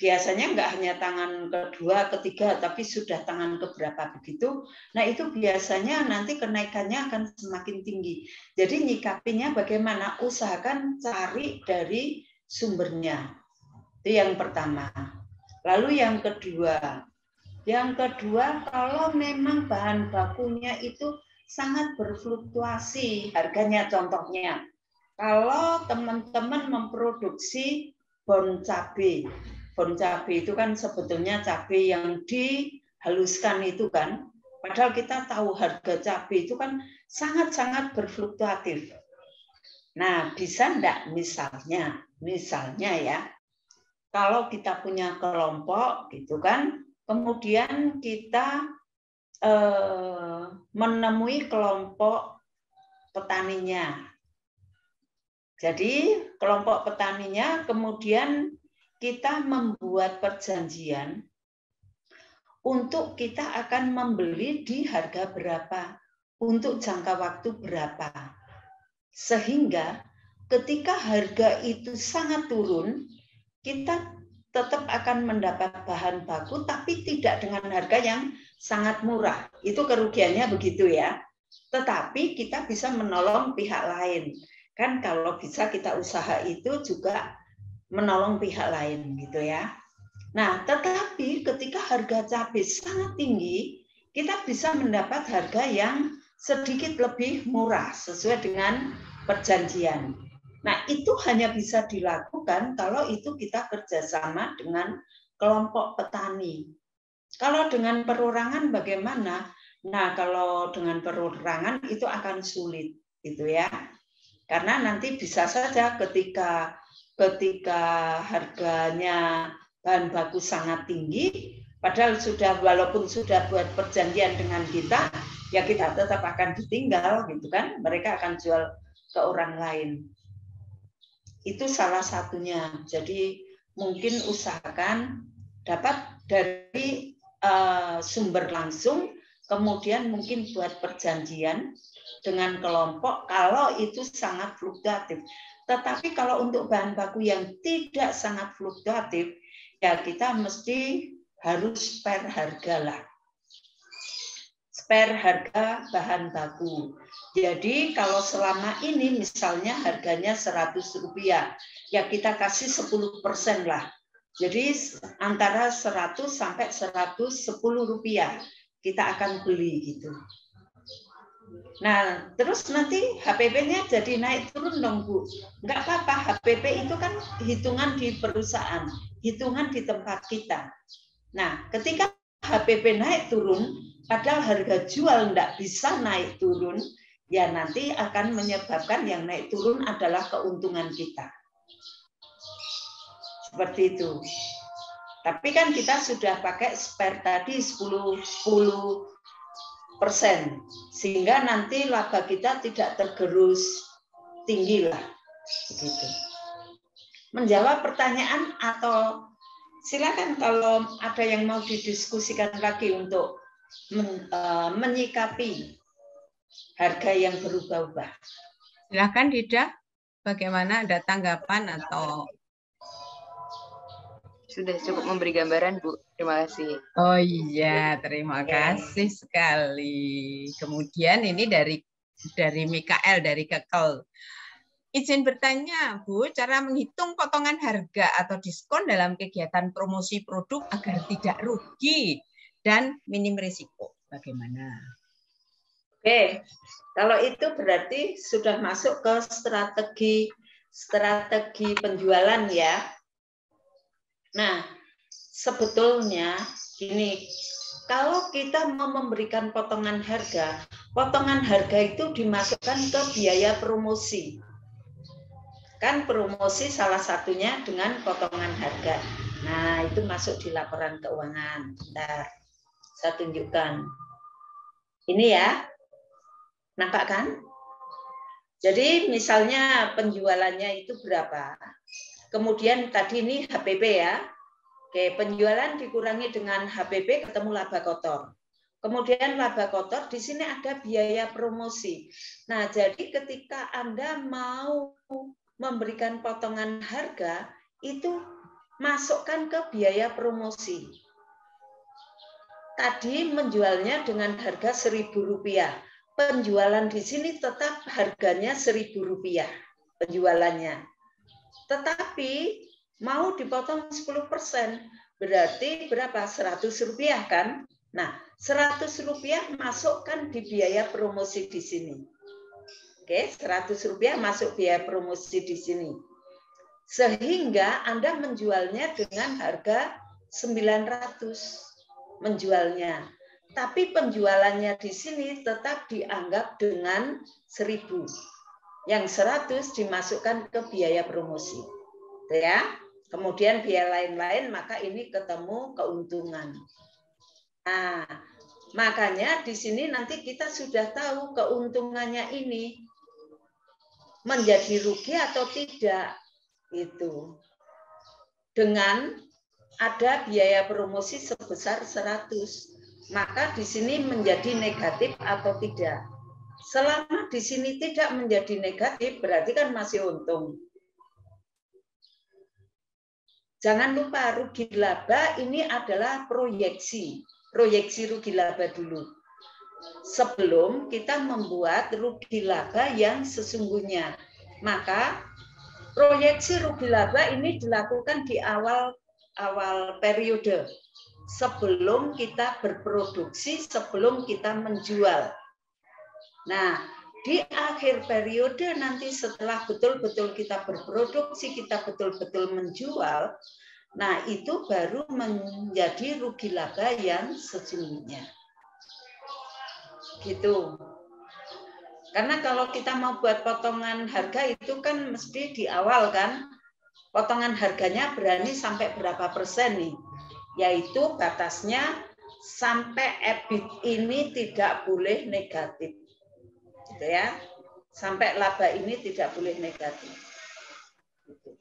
Biasanya nggak hanya tangan kedua, ketiga, tapi sudah tangan keberapa begitu. Nah itu biasanya nanti kenaikannya akan semakin tinggi. Jadi nyikapinya bagaimana? Usahakan cari dari sumbernya. Itu yang pertama. Lalu yang kedua kalau memang bahan bakunya itu sangat berfluktuasi harganya, contohnya kalau teman-teman memproduksi bon cabai. Bon cabai itu kan sebetulnya cabai yang dihaluskan itu kan, padahal kita tahu harga cabai itu kan sangat-sangat berfluktuatif. Nah, bisa enggak misalnya ya, kalau kita punya kelompok gitu kan, kemudian kita menemui kelompok petaninya. Jadi kelompok petaninya kemudian kita membuat perjanjian untuk kita akan membeli di harga berapa, untuk jangka waktu berapa. Sehingga ketika harga itu sangat turun, kita tetap akan mendapat bahan baku tapi tidak dengan harga yang sangat murah. Itu kerugiannya begitu ya. Tetapi kita bisa menolong pihak lain. Kan kalau bisa kita usaha itu juga menolong pihak lain gitu ya. Nah, tetapi ketika harga cabai sangat tinggi, kita bisa mendapat harga yang sedikit lebih murah sesuai dengan perjanjian. Nah, itu hanya bisa dilakukan kalau itu kita kerjasama dengan kelompok petani. Kalau dengan perorangan bagaimana? Nah, kalau dengan perorangan itu akan sulit, gitu ya. Karena nanti bisa saja ketika harganya bahan baku sangat tinggi, padahal walaupun sudah buat perjanjian dengan kita, ya kita tetap akan ditinggal, gitu kan? Mereka akan jual ke orang lain. Itu salah satunya. Jadi mungkin usahakan dapat dari sumber langsung, kemudian mungkin buat perjanjian dengan kelompok kalau itu sangat fluktuatif. Tetapi kalau untuk bahan baku yang tidak sangat fluktuatif, ya kita mesti harus spare harga lah. Spare harga bahan baku. Jadi kalau selama ini misalnya harganya Rp100, ya kita kasih 10% lah. Jadi antara 100 sampai Rp110 kita akan beli gitu. Nah, terus nanti HPP-nya jadi naik turun dong, Bu. Enggak apa-apa, HPP itu kan hitungan di perusahaan, hitungan di tempat kita. Nah, ketika HPP naik turun, padahal harga jual enggak bisa naik turun, ya nanti akan menyebabkan yang naik turun adalah keuntungan kita. Seperti itu. Tapi kan kita sudah pakai spare tadi 10%, sehingga nanti laba kita tidak tergerus tinggi lah. Begitu. Menjawab pertanyaan atau silakan kalau ada yang mau didiskusikan lagi untuk menyikapi harga yang berubah-ubah. Silakan Dida, bagaimana, ada tanggapan atau sudah cukup memberi gambaran, Bu. Terima kasih. Oh iya, terima kasih sekali. Kemudian ini dari Mikael dari Kekel. Izin bertanya, Bu, cara menghitung potongan harga atau diskon dalam kegiatan promosi produk agar tidak rugi dan minim risiko. bagaimana? Oke, kalau itu berarti sudah masuk ke strategi penjualan ya. Nah, sebetulnya gini, kalau kita mau memberikan potongan harga itu dimasukkan ke biaya promosi. Kan promosi salah satunya dengan potongan harga. Nah, itu masuk di laporan keuangan. Bentar, saya tunjukkan. Ini ya. Nampak kan? Jadi misalnya penjualannya itu berapa? Kemudian tadi ini HPP ya. Oke, penjualan dikurangi dengan HPP ketemu laba kotor. Kemudian laba kotor di sini ada biaya promosi. Nah, jadi ketika Anda mau memberikan potongan harga itu masukkan ke biaya promosi. Tadi menjualnya dengan harga Rp1.000. Penjualan di sini tetap harganya Rp1.000 penjualannya. Tetapi mau dipotong 10%, berarti berapa? Rp100 kan? Nah, Rp100 masukkan di biaya promosi di sini. Oke, Rp100 masuk biaya promosi di sini. Sehingga Anda menjualnya dengan harga 900 menjualnya. Tapi penjualannya di sini tetap dianggap dengan 1.000. Yang 100 dimasukkan ke biaya promosi. Ya. Kemudian biaya lain-lain, maka ini ketemu keuntungan. Nah, makanya di sini nanti kita sudah tahu keuntungannya ini menjadi rugi atau tidak. Itu. Dengan ada biaya promosi sebesar 100. Maka di sini menjadi negatif atau tidak. Selama di sini tidak menjadi negatif, berarti kan masih untung. Jangan lupa rugi laba ini adalah proyeksi. Proyeksi rugi laba dulu. Sebelum kita membuat rugi laba yang sesungguhnya. Maka proyeksi rugi laba ini dilakukan di awal periode. Sebelum kita berproduksi, sebelum kita menjual. Nah, di akhir periode nanti setelah betul-betul kita berproduksi, kita betul-betul menjual, nah itu baru menjadi rugi laba yang sesungguhnya. Gitu. Karena kalau kita mau buat potongan harga itu kan mesti di awal kan, potongan harganya berani sampai berapa persen nih? Yaitu batasnya sampai EBIT ini tidak boleh negatif. Gitu ya. Sampai laba ini tidak boleh negatif. Gitu.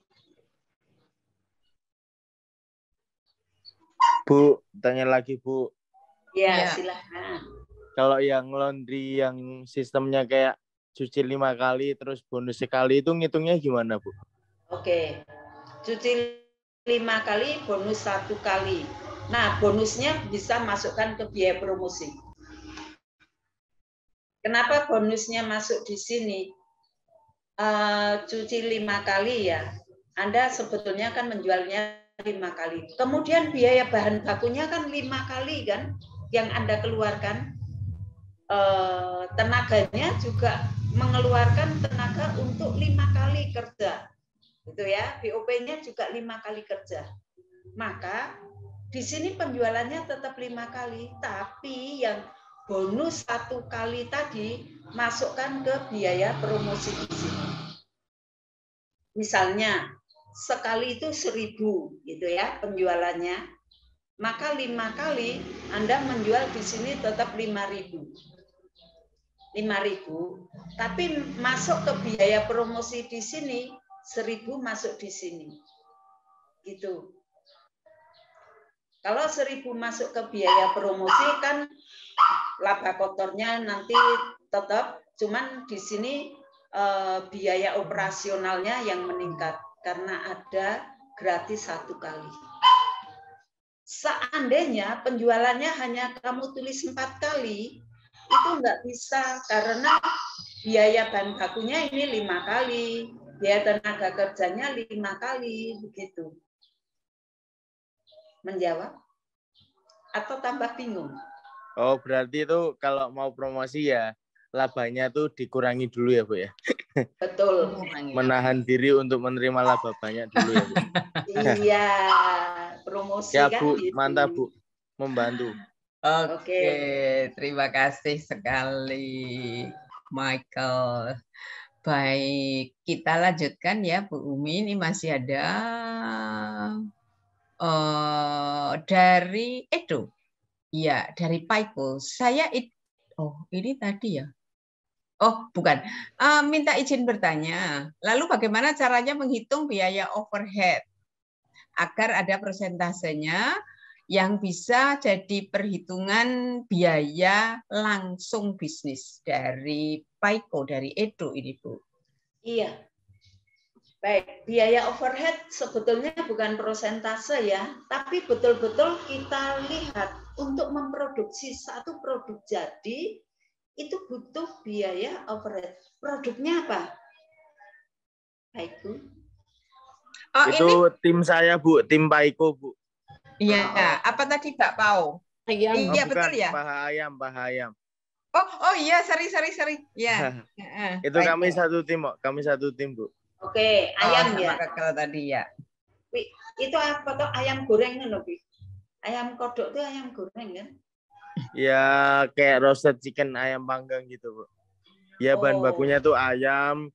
Bu, tanya lagi Bu. Ya, silahkan. Kalau yang laundry yang sistemnya kayak cuci 5 kali terus bonus sekali itu ngitungnya gimana Bu? Oke. Cuci 5 kali, bonus 1 kali. Nah, bonusnya bisa masukkan ke biaya promosi. Kenapa bonusnya masuk di sini? Cuci 5 kali ya. Anda sebetulnya kan menjualnya 5 kali. Kemudian biaya bahan bakunya kan 5 kali kan yang Anda keluarkan. Tenaganya juga mengeluarkan tenaga untuk 5 kali kerja. Gitu ya. BOP-nya juga 5 kali kerja. Maka di sini penjualannya tetap 5 kali, tapi yang bonus 1 kali tadi masukkan ke biaya promosi di sini. Misalnya sekali itu 1.000 gitu ya penjualannya, maka 5 kali Anda menjual di sini tetap 5.000. 5.000, tapi masuk ke biaya promosi di sini 1.000 masuk di sini. Gitu. Kalau 1.000 masuk ke biaya promosi kan laba kotornya nanti tetap, cuman di sini biaya operasionalnya yang meningkat karena ada gratis 1 kali. Seandainya penjualannya hanya kamu tulis 4 kali, itu nggak bisa karena biaya bahan bakunya ini 5 kali, biaya tenaga kerjanya 5 kali, begitu. Menjawab? Atau tambah bingung? Oh, berarti itu kalau mau promosi ya labanya tuh dikurangi dulu ya, Bu ya. Betul. Menahan diri untuk menerima laba banyak dulu ya, Bu. Iya, promosi Ya, kan Bu, gitu. mantap, Bu. Membantu. Oke, terima kasih sekali, Michael. Baik, kita lanjutkan ya, Bu Umi. Ini masih ada dari Edo. Iya, dari Paiko. Oh, ini tadi ya. Oh, bukan. Minta izin bertanya. Lalu bagaimana caranya menghitung biaya overhead agar ada persentasenya yang bisa jadi perhitungan biaya langsung bisnis dari Paiko, dari Edo ini, Bu. Iya. Baik, biaya overhead sebetulnya bukan persentase ya, tapi betul-betul kita lihat untuk memproduksi satu produk jadi itu butuh biaya overhead. Produknya apa? Baik, Bu. Oh, itu ini tim saya, Bu, tim Paiko, Bu. iya, apa tadi Mbak Pau? Ayam. Oh, Iya, bukan, betul ya. paha ayam. Oh iya, sorry. Iya. Itu kami satu tim, kok. Kami satu tim, Bu. Oke, ayam sama ya. kalau tadi ya. Itu apa tuh ayam goreng kan, ayam kodok itu ayam goreng kan? Ya, kayak roasted chicken, ayam panggang gitu, Bu. Ya, bahan bakunya tuh ayam,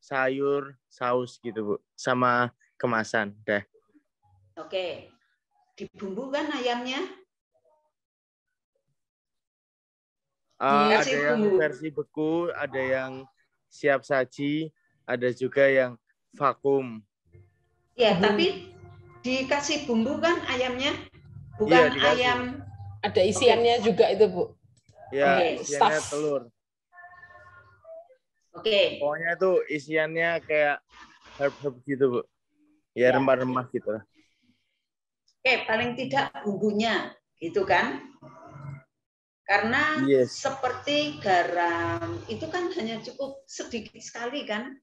sayur, saus gitu, Bu. Sama kemasan, dah. Oke. Dibumbukan ayamnya? Ada yang versi beku, ada yang siap saji, ada juga yang vakum. Ya, tapi dikasih bumbu kan ayamnya? Bukan iya, ayam. Ada isiannya juga itu, Bu. Ya, isiannya telur. Oke. Pokoknya tuh isiannya kayak herb gitu, Bu. Ya, rempah-rempah gitu lah. Oke, paling tidak bumbunya, gitu kan? Karena seperti garam, itu kan hanya cukup sedikit sekali kan?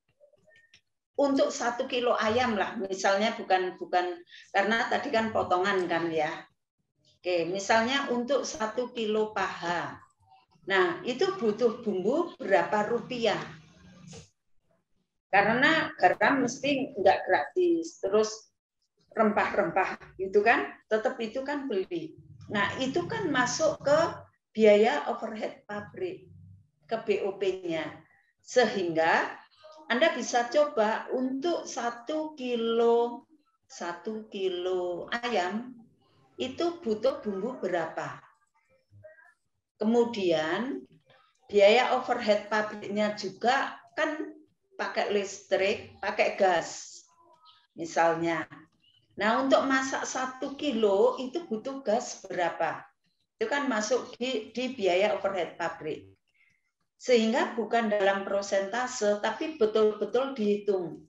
Untuk 1 kilo ayam lah, misalnya bukan karena tadi kan potongan kan ya. Oke, misalnya untuk 1 kilo paha. Nah, itu butuh bumbu berapa rupiah? Karena garam mesti nggak gratis, terus rempah-rempah gitu kan, tetap itu kan beli. Nah, itu kan masuk ke biaya overhead pabrik, ke BOP-nya. Sehingga Anda bisa coba untuk 1 kilo ayam itu butuh bumbu berapa. Kemudian biaya overhead pabriknya juga kan pakai listrik, pakai gas misalnya. Nah, untuk masak 1 kilo itu butuh gas berapa? Itu kan masuk di biaya overhead pabrik. Sehingga bukan dalam persentase, tapi betul-betul dihitung.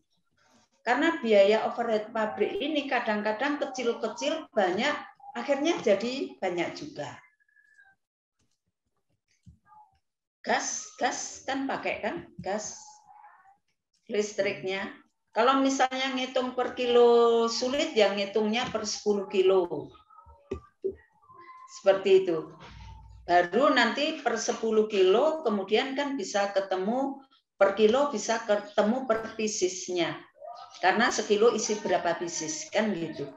Karena biaya overhead pabrik ini kadang-kadang kecil-kecil banyak, akhirnya jadi banyak juga. Gas kan pakai kan? Gas listriknya. Kalau misalnya ngitung per kilo sulit, yang ngitungnya per 10 kilo. Seperti itu. Baru nanti per 10 kilo, kemudian kan bisa ketemu per kilo, bisa ketemu per piecesnya. Karena sekilo isi berapa pieces, kan gitu.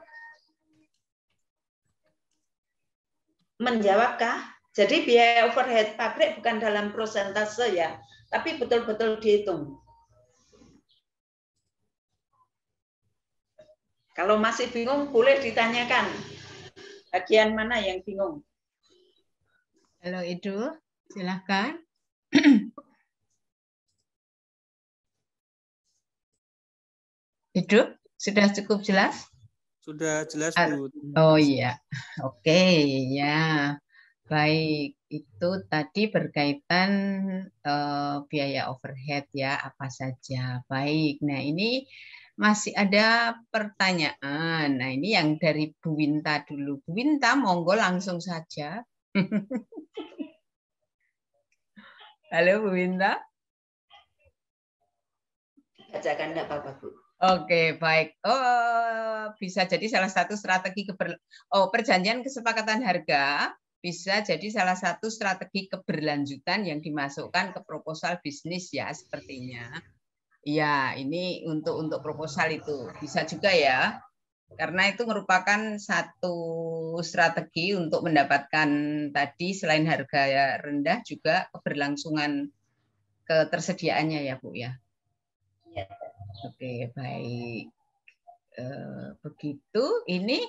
Menjawabkah? Jadi biaya overhead pabrik bukan dalam persentase ya, tapi betul-betul dihitung. Kalau masih bingung, boleh ditanyakan. Bagian mana yang bingung? Halo Edo, silahkan. Edo, sudah cukup jelas? Sudah jelas, Bu. Oh iya, oke ya. Baik, itu tadi berkaitan biaya overhead ya, apa saja. Baik, nah ini masih ada pertanyaan. Nah ini yang dari Bu Winta dulu. Bu Winta, monggo langsung saja. Halo Bu Winta. Bacakan enggak apa-apa, Bu. Oke, baik. Oh, bisa jadi salah satu strategi perjanjian kesepakatan harga bisa jadi salah satu strategi keberlanjutan yang dimasukkan ke proposal bisnis ya sepertinya. Ya, ini untuk proposal itu bisa juga ya. Karena itu merupakan satu strategi untuk mendapatkan tadi selain harga rendah juga keberlangsungan ketersediaannya ya Bu ya. Ya. Oke, baik. Begitu ini.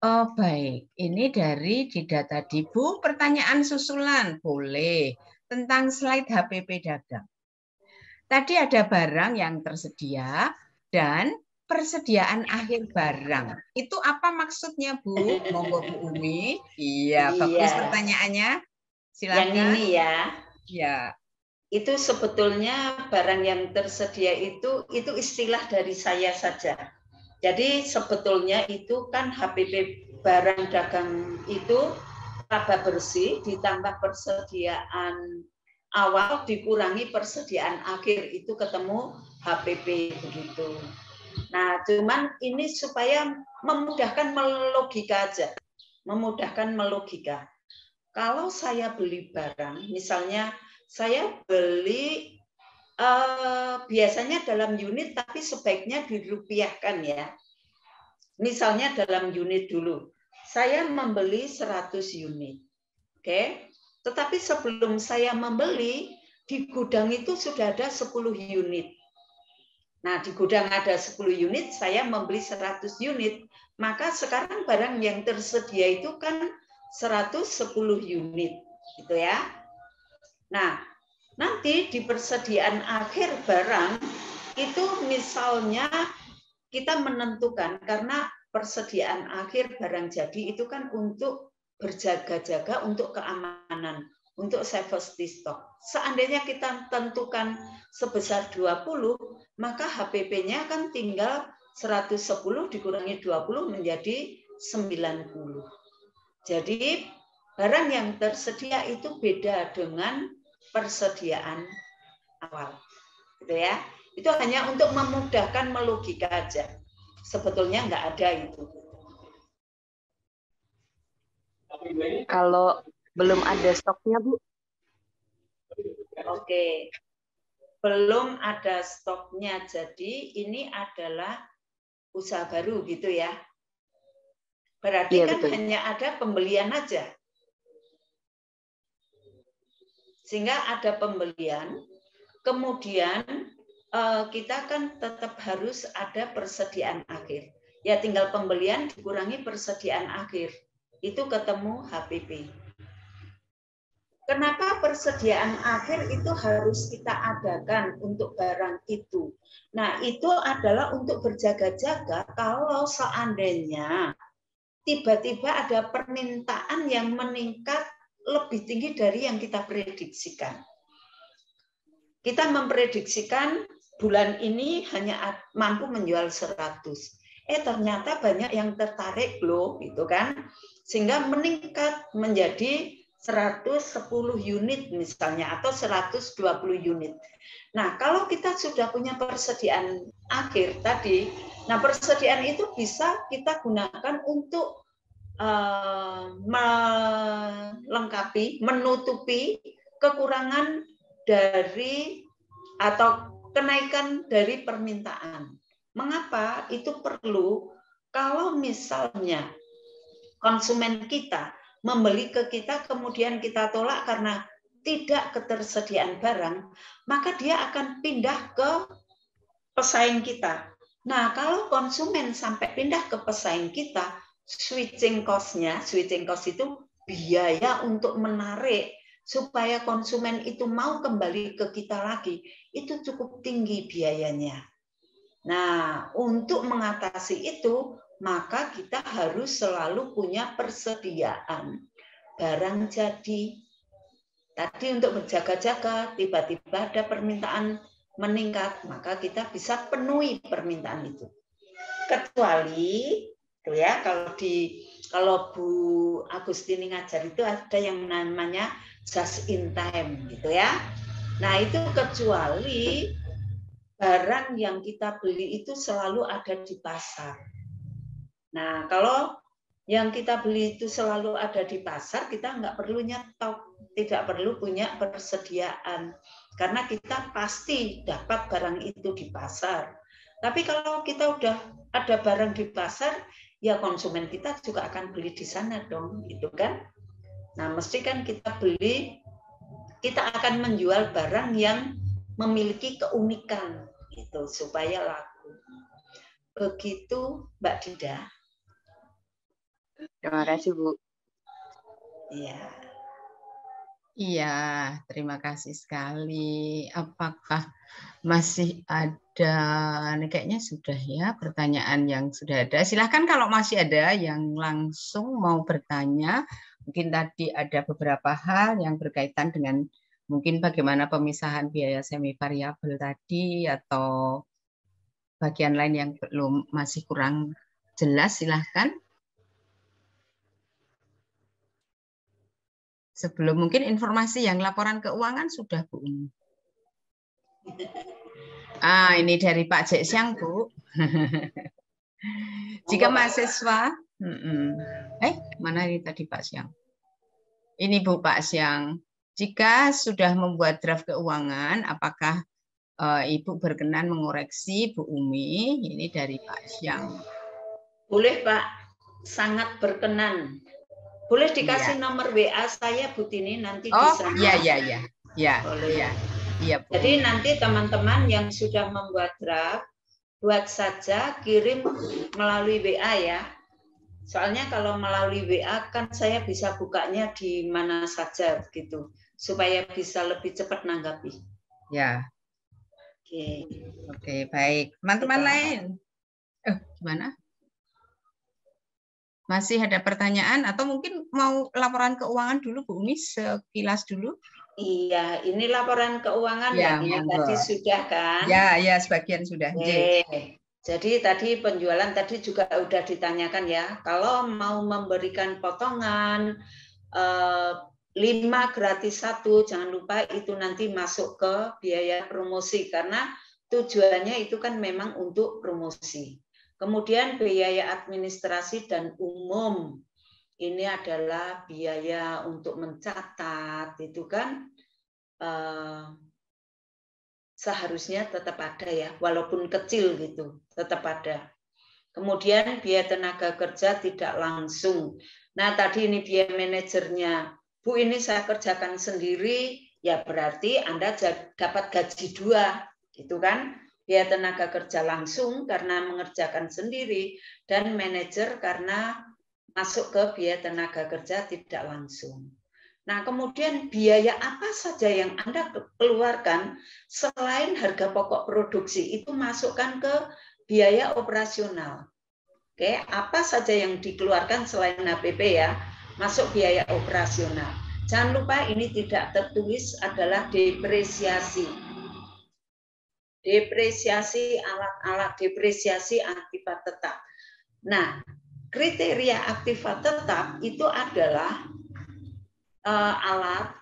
Oh baik, ini dari Dida tadi. Bu, pertanyaan susulan boleh tentang slide HPP dagang. Tadi ada barang yang tersedia dan persediaan akhir barang. Itu apa maksudnya Bu? Monggo Bu Umi. Iya, bagus pertanyaannya. Silakan. Yang ini ya. Ya. Itu sebetulnya barang yang tersedia itu istilah dari saya saja. Jadi sebetulnya itu kan HPP barang dagang itu laba bersih ditambah persediaan awal dikurangi persediaan akhir itu ketemu HPP begitu. Nah, cuman ini supaya memudahkan melogika aja. Memudahkan melogika. Kalau saya beli barang, misalnya saya beli biasanya dalam unit tapi sebaiknya dirupiahkan ya. Misalnya dalam unit dulu. Saya membeli 100 unit. Oke. Tetapi sebelum saya membeli di gudang itu sudah ada 10 unit. Nah, di gudang ada 10 unit, saya membeli 100 unit. Maka sekarang barang yang tersedia itu kan 110 unit, gitu ya. Nah, nanti di persediaan akhir barang itu misalnya kita menentukan karena persediaan akhir barang jadi itu kan untuk berjaga-jaga untuk keamanan, untuk safety stock. Seandainya kita tentukan sebesar 20, maka HPP-nya kan tinggal 110 dikurangi 20 menjadi 90. Jadi barang yang tersedia itu beda dengan persediaan awal, gitu ya. Itu hanya untuk memudahkan melogika aja. Sebetulnya nggak ada itu. Kalau belum ada stoknya, Bu? Oke, belum ada stoknya. Jadi ini adalah usaha baru gitu ya. Berarti Iya, kan betul. hanya ada pembelian aja. Sehingga ada pembelian, kemudian kita kan tetap harus ada persediaan akhir. Ya tinggal pembelian dikurangi persediaan akhir. Itu ketemu HPP. Kenapa persediaan akhir itu harus kita adakan untuk barang itu? Nah, itu adalah untuk berjaga-jaga kalau seandainya tiba-tiba ada permintaan yang meningkat lebih tinggi dari yang kita prediksikan. Kita memprediksikan bulan ini hanya mampu menjual 100. Ternyata banyak yang tertarik loh, gitu kan. Sehingga meningkat menjadi 110 unit misalnya atau 120 unit. Nah, kalau kita sudah punya persediaan akhir tadi, nah persediaan itu bisa kita gunakan untuk melengkapi, menutupi kekurangan dari atau kenaikan dari permintaan. Mengapa itu perlu? Kalau misalnya konsumen kita membeli ke kita kemudian kita tolak karena tidak ketersediaan barang, maka dia akan pindah ke pesaing kita. Nah, kalau konsumen sampai pindah ke pesaing kita, switching cost-nya, switching cost itu biaya untuk menarik supaya konsumen itu mau kembali ke kita lagi, itu cukup tinggi biayanya. Nah, untuk mengatasi itu, maka kita harus selalu punya persediaan barang jadi. Tadi untuk berjaga-jaga, tiba-tiba ada permintaan meningkat, maka kita bisa penuhi permintaan itu. Kecuali itu ya, kalau Bu Agustini ngajar itu ada yang namanya just in time gitu ya. Nah, itu kecuali barang yang kita beli itu selalu ada di pasar. Nah, kalau Yang kita beli itu selalu ada di pasar, kita nggak perlu nyetok, tidak perlu punya persediaan. Karena kita pasti dapat barang itu di pasar. Tapi kalau kita udah ada barang di pasar, ya konsumen kita juga akan beli di sana dong, gitu kan? Nah, mesti kan kita beli, kita akan menjual barang yang memiliki keunikan, gitu, supaya laku. Begitu, Mbak Dida. Terima kasih, Bu. Iya. Iya, terima kasih sekali. Apakah masih ada, ini kayaknya sudah ya, pertanyaan yang sudah ada. Silahkan kalau masih ada yang langsung mau bertanya. Mungkin tadi ada beberapa hal yang berkaitan dengan mungkin bagaimana pemisahan biaya semi variabel tadi, atau bagian lain yang belum masih kurang jelas, silahkan. Sebelum mungkin informasi yang laporan keuangan sudah, Bu. Ini dari Pak Jek Siang, Bu. Jika mahasiswa, mana ini tadi Pak Siang? Ini Bu Pak Siang. Jika sudah membuat draft keuangan, apakah Ibu berkenan mengoreksi Bu Umi? Ini dari Pak Siang. Boleh Pak, sangat berkenan. Boleh dikasih nomor WA saya Bu Tini nanti bisa. Iya. Jadi nanti teman-teman yang sudah membuat draft, buat saja kirim melalui WA ya. Soalnya kalau melalui WA kan saya bisa bukanya di mana saja gitu, supaya bisa lebih cepat nanggapi. Ya. Oke, baik. Teman-teman lain, gimana? Masih ada pertanyaan atau mungkin mau laporan keuangan dulu Bu Umi sekilas dulu? Iya, ini laporan keuangan ya, yang ini tadi sudah kan? Ya, sebagian sudah. Jadi tadi penjualan tadi juga udah ditanyakan ya. Kalau mau memberikan potongan 5 gratis 1, jangan lupa itu nanti masuk ke biaya promosi karena tujuannya itu kan memang untuk promosi. Kemudian biaya administrasi dan umum, ini adalah biaya untuk mencatat, itu kan seharusnya tetap ada ya, walaupun kecil gitu, tetap ada. Kemudian biaya tenaga kerja tidak langsung. Nah tadi ini biaya manajernya, Bu ini saya kerjakan sendiri, ya berarti Anda dapat gaji 2, gitu kan? Biaya tenaga kerja langsung karena mengerjakan sendiri, dan manajer karena masuk ke biaya tenaga kerja tidak langsung. Nah, kemudian biaya apa saja yang Anda keluarkan selain harga pokok produksi itu masukkan ke biaya operasional. Oke, apa saja yang dikeluarkan selain HPP ya, masuk biaya operasional. Jangan lupa ini tidak tertulis adalah depresiasi. Depresiasi alat-alat, depresiasi aktiva tetap. Nah, kriteria aktiva tetap itu adalah alat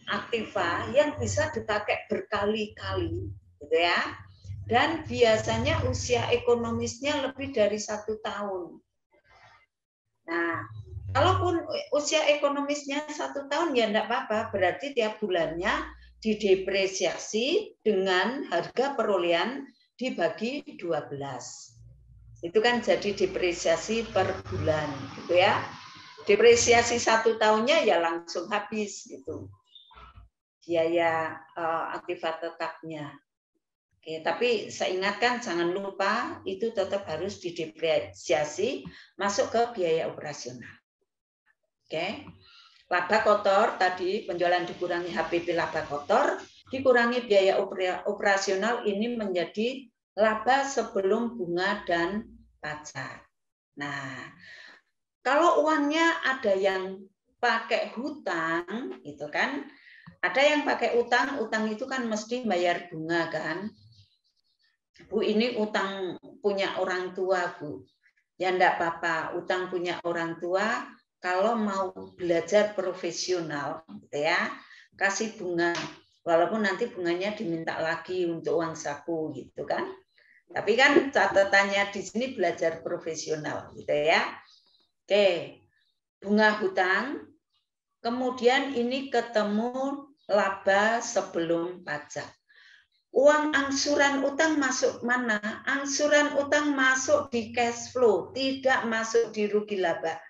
aktiva yang bisa dipakai berkali-kali, gitu ya. Dan biasanya usia ekonomisnya lebih dari 1 tahun. Nah, kalaupun usia ekonomisnya 1 tahun ya enggak apa-apa, berarti tiap bulannya didepresiasi dengan harga perolehan dibagi 12. Itu kan jadi depresiasi per bulan, gitu ya. Depresiasi 1 tahunnya ya langsung habis gitu biaya aktiva tetapnya. Oke, tapi saya ingatkan jangan lupa itu tetap harus didepresiasi masuk ke biaya operasional. Oke. Laba kotor tadi penjualan dikurangi HPP laba kotor, dikurangi biaya operasional, ini menjadi laba sebelum bunga dan pajak. Nah, kalau uangnya ada yang pakai hutang, itu kan, ada yang pakai utang, utang itu kan mesti bayar bunga kan. Bu ini utang punya orang tua Bu, ya enggak apa-apa, utang punya orang tua. Kalau mau belajar profesional, gitu ya, kasih bunga, walaupun nanti bunganya diminta lagi untuk uang saku, gitu kan. Tapi kan catatannya di sini belajar profesional, gitu ya. Oke, bunga hutang. Kemudian ini ketemu laba sebelum pajak. Uang angsuran utang masuk mana? Angsuran utang masuk di cash flow, tidak masuk di rugi laba.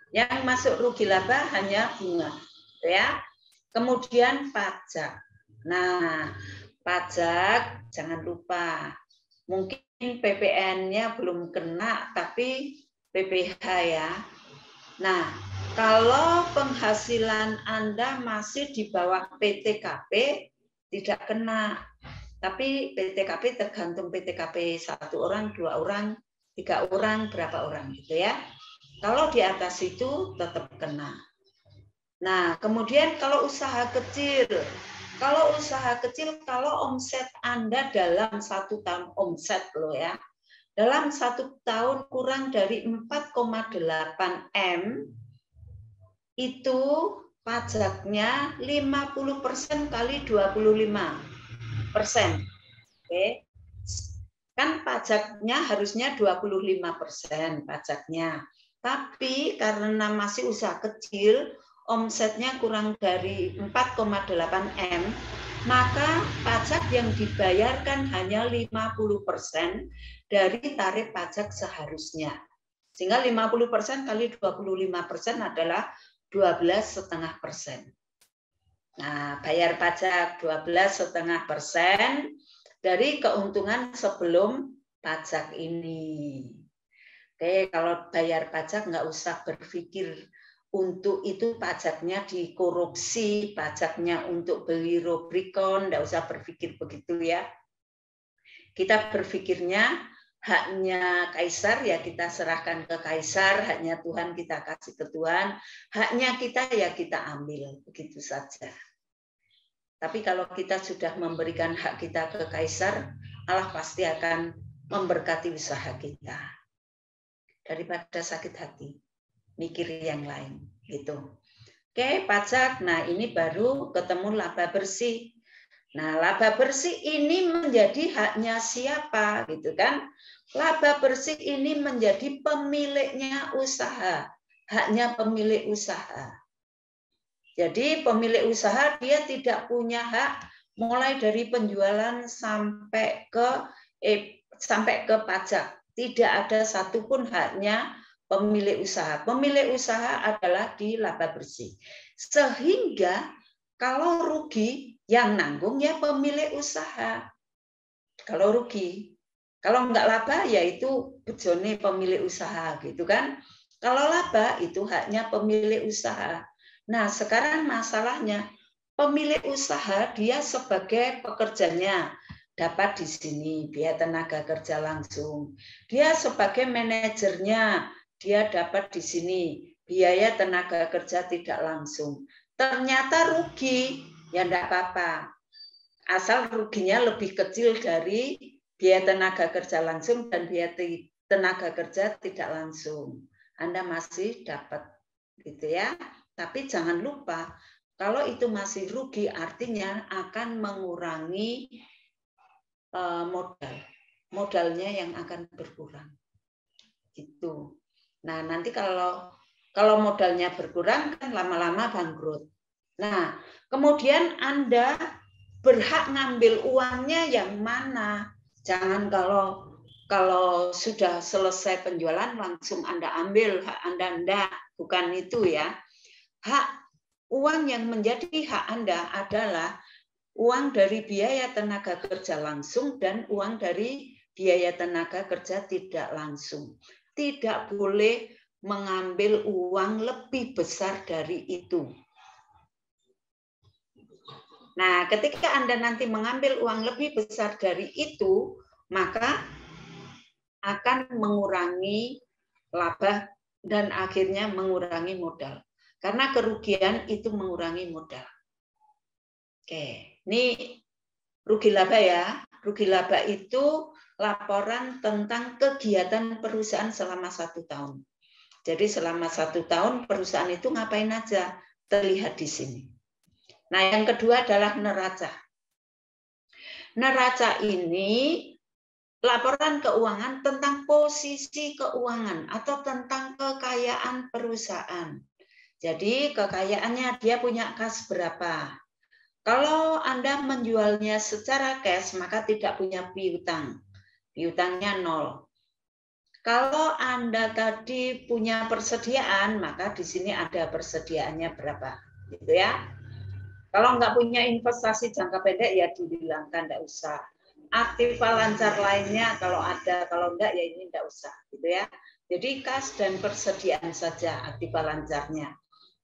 Yang masuk rugi laba hanya bunga, ya. Kemudian pajak. Nah, pajak jangan lupa. Mungkin PPN-nya belum kena, tapi PPh ya. Nah, kalau penghasilan Anda masih di bawah PTKP, tidak kena. Tapi PTKP tergantung PTKP 1 orang, 2 orang, 3 orang, berapa orang gitu ya. Kalau di atas itu tetap kena. Nah, kemudian kalau usaha kecil, kalau omset Anda dalam 1 tahun omset loh ya, dalam 1 tahun kurang dari 4,8 M, itu pajaknya 50% kali 25%. Oke. Kan pajaknya harusnya 25% pajaknya. Tapi karena masih usaha kecil, omsetnya kurang dari 4,8 M, maka pajak yang dibayarkan hanya 50% dari tarif pajak seharusnya. Sehingga 50% kali 25% adalah 12,5%. Nah, bayar pajak 12,5% dari keuntungan sebelum pajak ini. Oke, kalau bayar pajak nggak usah berpikir untuk itu pajaknya dikorupsi, pajaknya untuk beli Rubicon, nggak usah berpikir begitu ya. Kita berpikirnya haknya kaisar ya kita serahkan ke kaisar, haknya Tuhan kita kasih ke Tuhan, haknya kita ya kita ambil, begitu saja. Tapi kalau kita sudah memberikan hak kita ke kaisar, Allah pasti akan memberkati usaha kita. Daripada sakit hati, mikir yang lain gitu. Oke, pajak. Nah, ini baru ketemu laba bersih. Nah, laba bersih ini menjadi haknya siapa gitu kan? Laba bersih ini menjadi pemiliknya usaha, haknya pemilik usaha. Jadi pemilik usaha dia tidak punya hak mulai dari penjualan sampai ke pajak. Tidak ada satupun haknya pemilik usaha. Pemilik usaha adalah di laba bersih. Sehingga kalau rugi yang nanggung ya pemilik usaha. Kalau rugi, kalau enggak laba ya itu bejone pemilik usaha gitu kan. Kalau laba itu haknya pemilik usaha. Nah, sekarang masalahnya pemilik usaha dia sebagai pekerjanya dapat di sini biaya tenaga kerja langsung. Dia sebagai manajernya dia dapat di sini biaya tenaga kerja tidak langsung. Ternyata rugi, ya enggak apa-apa. Asal ruginya lebih kecil dari biaya tenaga kerja langsung dan biaya tenaga kerja tidak langsung. Anda masih dapat gitu ya. Tapi jangan lupa, kalau itu masih rugi artinya akan mengurangi modal. Modalnya yang akan berkurang. Gitu. Nah, nanti kalau modalnya berkurang kan lama-lama bangkrut. Nah, kemudian Anda berhak ngambil uangnya yang mana? Jangan kalau sudah selesai penjualan langsung Anda ambil, hak Anda enggak, bukan itu ya. Hak uang yang menjadi hak Anda adalah uang dari biaya tenaga kerja langsung dan uang dari biaya tenaga kerja tidak langsung. Tidak boleh mengambil uang lebih besar dari itu. Nah, ketika Anda nanti mengambil uang lebih besar dari itu, maka akan mengurangi laba dan akhirnya mengurangi modal. Karena kerugian itu mengurangi modal. Oke, ini rugi laba ya. Rugi laba itu laporan tentang kegiatan perusahaan selama 1 tahun. Jadi selama 1 tahun perusahaan itu ngapain aja? Terlihat di sini. Nah, yang kedua adalah neraca. Neraca ini laporan keuangan tentang posisi keuangan atau tentang kekayaan perusahaan. Jadi kekayaannya dia punya kas berapa. Kalau Anda menjualnya secara cash, maka tidak punya piutang. Piutangnya 0. Kalau Anda tadi punya persediaan, maka di sini ada persediaannya berapa. Gitu ya. Kalau nggak punya investasi jangka pendek, ya dihilangkan, nggak usah. Aktiva lancar lainnya kalau ada, kalau enggak ya ini enggak usah. Gitu ya. Jadi kas dan persediaan saja aktiva lancarnya.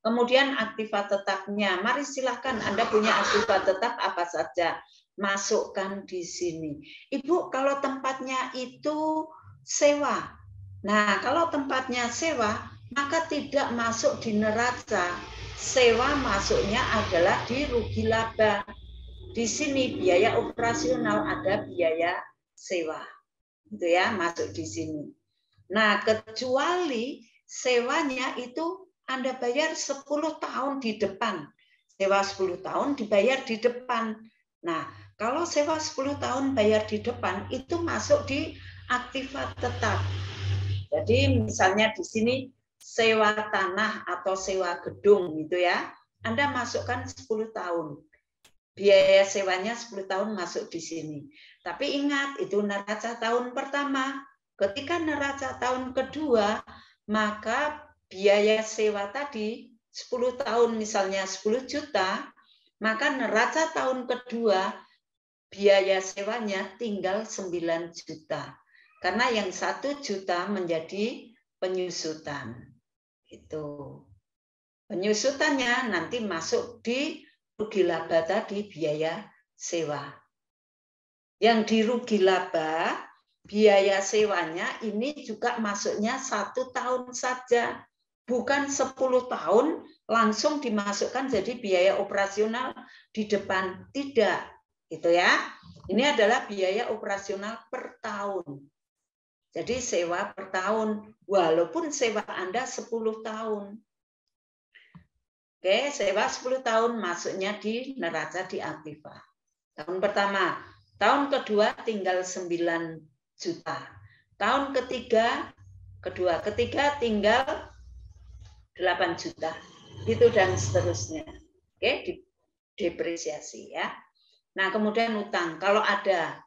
Kemudian aktiva tetapnya, mari silahkan Anda punya aktiva tetap apa saja, masukkan di sini. Ibu, kalau tempatnya itu sewa. Nah, kalau tempatnya sewa, maka tidak masuk di neraca. Sewa masuknya adalah di rugi laba. Di sini biaya operasional, ada biaya sewa. Gitu ya, masuk di sini. Nah, kecuali sewanya itu Anda bayar 10 tahun di depan. Sewa 10 tahun dibayar di depan. Nah, kalau sewa 10 tahun bayar di depan, itu masuk di aktiva tetap. Jadi misalnya di sini sewa tanah atau sewa gedung gitu ya. Anda masukkan 10 tahun. Biaya sewanya 10 tahun masuk di sini. Tapi ingat, itu neraca tahun pertama. Ketika neraca tahun kedua, maka biaya sewa tadi 10 tahun misalnya 10 juta, maka neraca tahun kedua biaya sewanya tinggal 9 juta. Karena yang 1 juta menjadi penyusutan. Itu. Penyusutannya nanti masuk di rugi laba tadi, biaya sewa. Yang di rugi laba, biaya sewanya ini juga masuknya 1 tahun saja. Bukan 10 tahun langsung dimasukkan jadi biaya operasional di depan. Tidak. Gitu ya. Ini adalah biaya operasional per tahun. Jadi sewa per tahun. Walaupun sewa Anda 10 tahun. Oke, sewa 10 tahun masuknya di neraca di aktiva. Tahun pertama. Tahun kedua tinggal 9 juta. Tahun ketiga tinggal 8 juta. Gitu dan seterusnya. Oke, depresiasi ya. Nah, kemudian utang. Kalau ada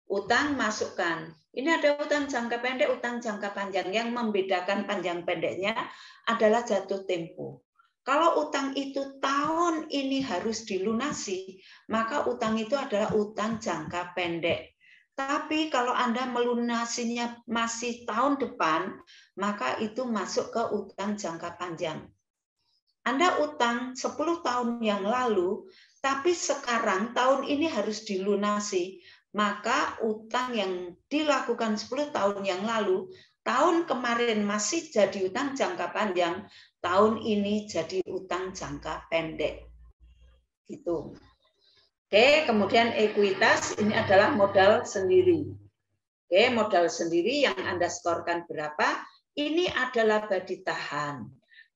utang masukkan. Ini ada utang jangka pendek, utang jangka panjang. Yang membedakan panjang pendeknya adalah jatuh tempo. Kalau utang itu tahun ini harus dilunasi, maka utang itu adalah utang jangka pendek. Tapi kalau Anda melunasinya masih tahun depan, maka itu masuk ke utang jangka panjang. Anda utang 10 tahun yang lalu, tapi sekarang tahun ini harus dilunasi, maka utang yang dilakukan 10 tahun yang lalu, tahun kemarin masih jadi utang jangka panjang, tahun ini jadi utang jangka pendek. Gitu. Oke, kemudian ekuitas ini adalah modal sendiri. Oke, modal sendiri yang Anda skorkan berapa? Ini adalah laba ditahan.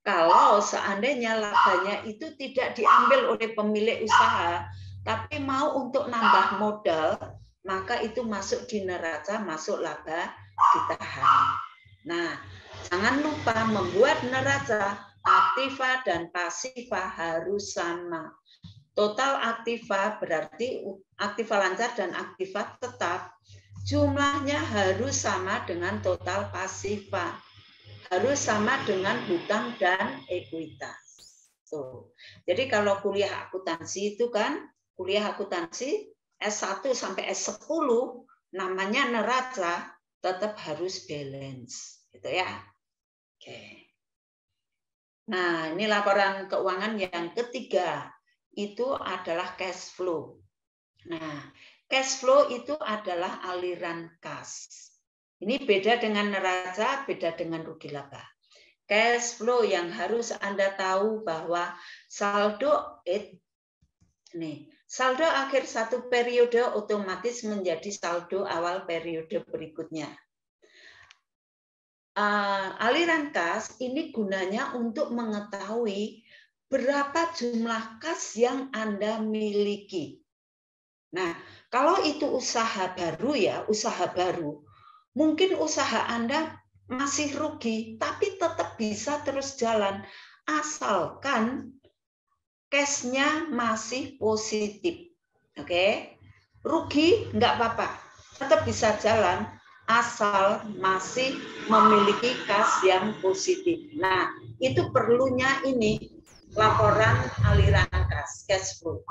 Kalau seandainya labanya itu tidak diambil oleh pemilik usaha, tapi mau untuk nambah modal, maka itu masuk di neraca, masuk laba ditahan. Nah, jangan lupa membuat neraca aktiva dan pasiva harus sama. Total aktiva berarti aktiva lancar dan aktiva tetap. Jumlahnya harus sama dengan total pasiva. Harus sama dengan hutang dan ekuitas. Tuh. Jadi kalau kuliah akuntansi itu kan, kuliah akuntansi S1 sampai S10 namanya neraca, tetap harus balance. Gitu ya. Oke. Nah, ini laporan keuangan yang ketiga. Itu adalah cash flow. Nah, cash flow itu adalah aliran kas. Ini beda dengan neraca, beda dengan rugi laba. Cash flow yang harus Anda tahu bahwa saldo saldo akhir satu periode otomatis menjadi saldo awal periode berikutnya. Aliran kas ini gunanya untuk mengetahui berapa jumlah kas yang Anda miliki. Nah, Kalau itu usaha baru ya, usaha baru. Mungkin usaha Anda masih rugi, tapi tetap bisa terus jalan. Asalkan cash-nya masih positif. Oke? Rugi nggak apa-apa. Tetap bisa jalan asal masih memiliki kas yang positif. Nah, itu perlunya ini laporan aliran kas, cash flow.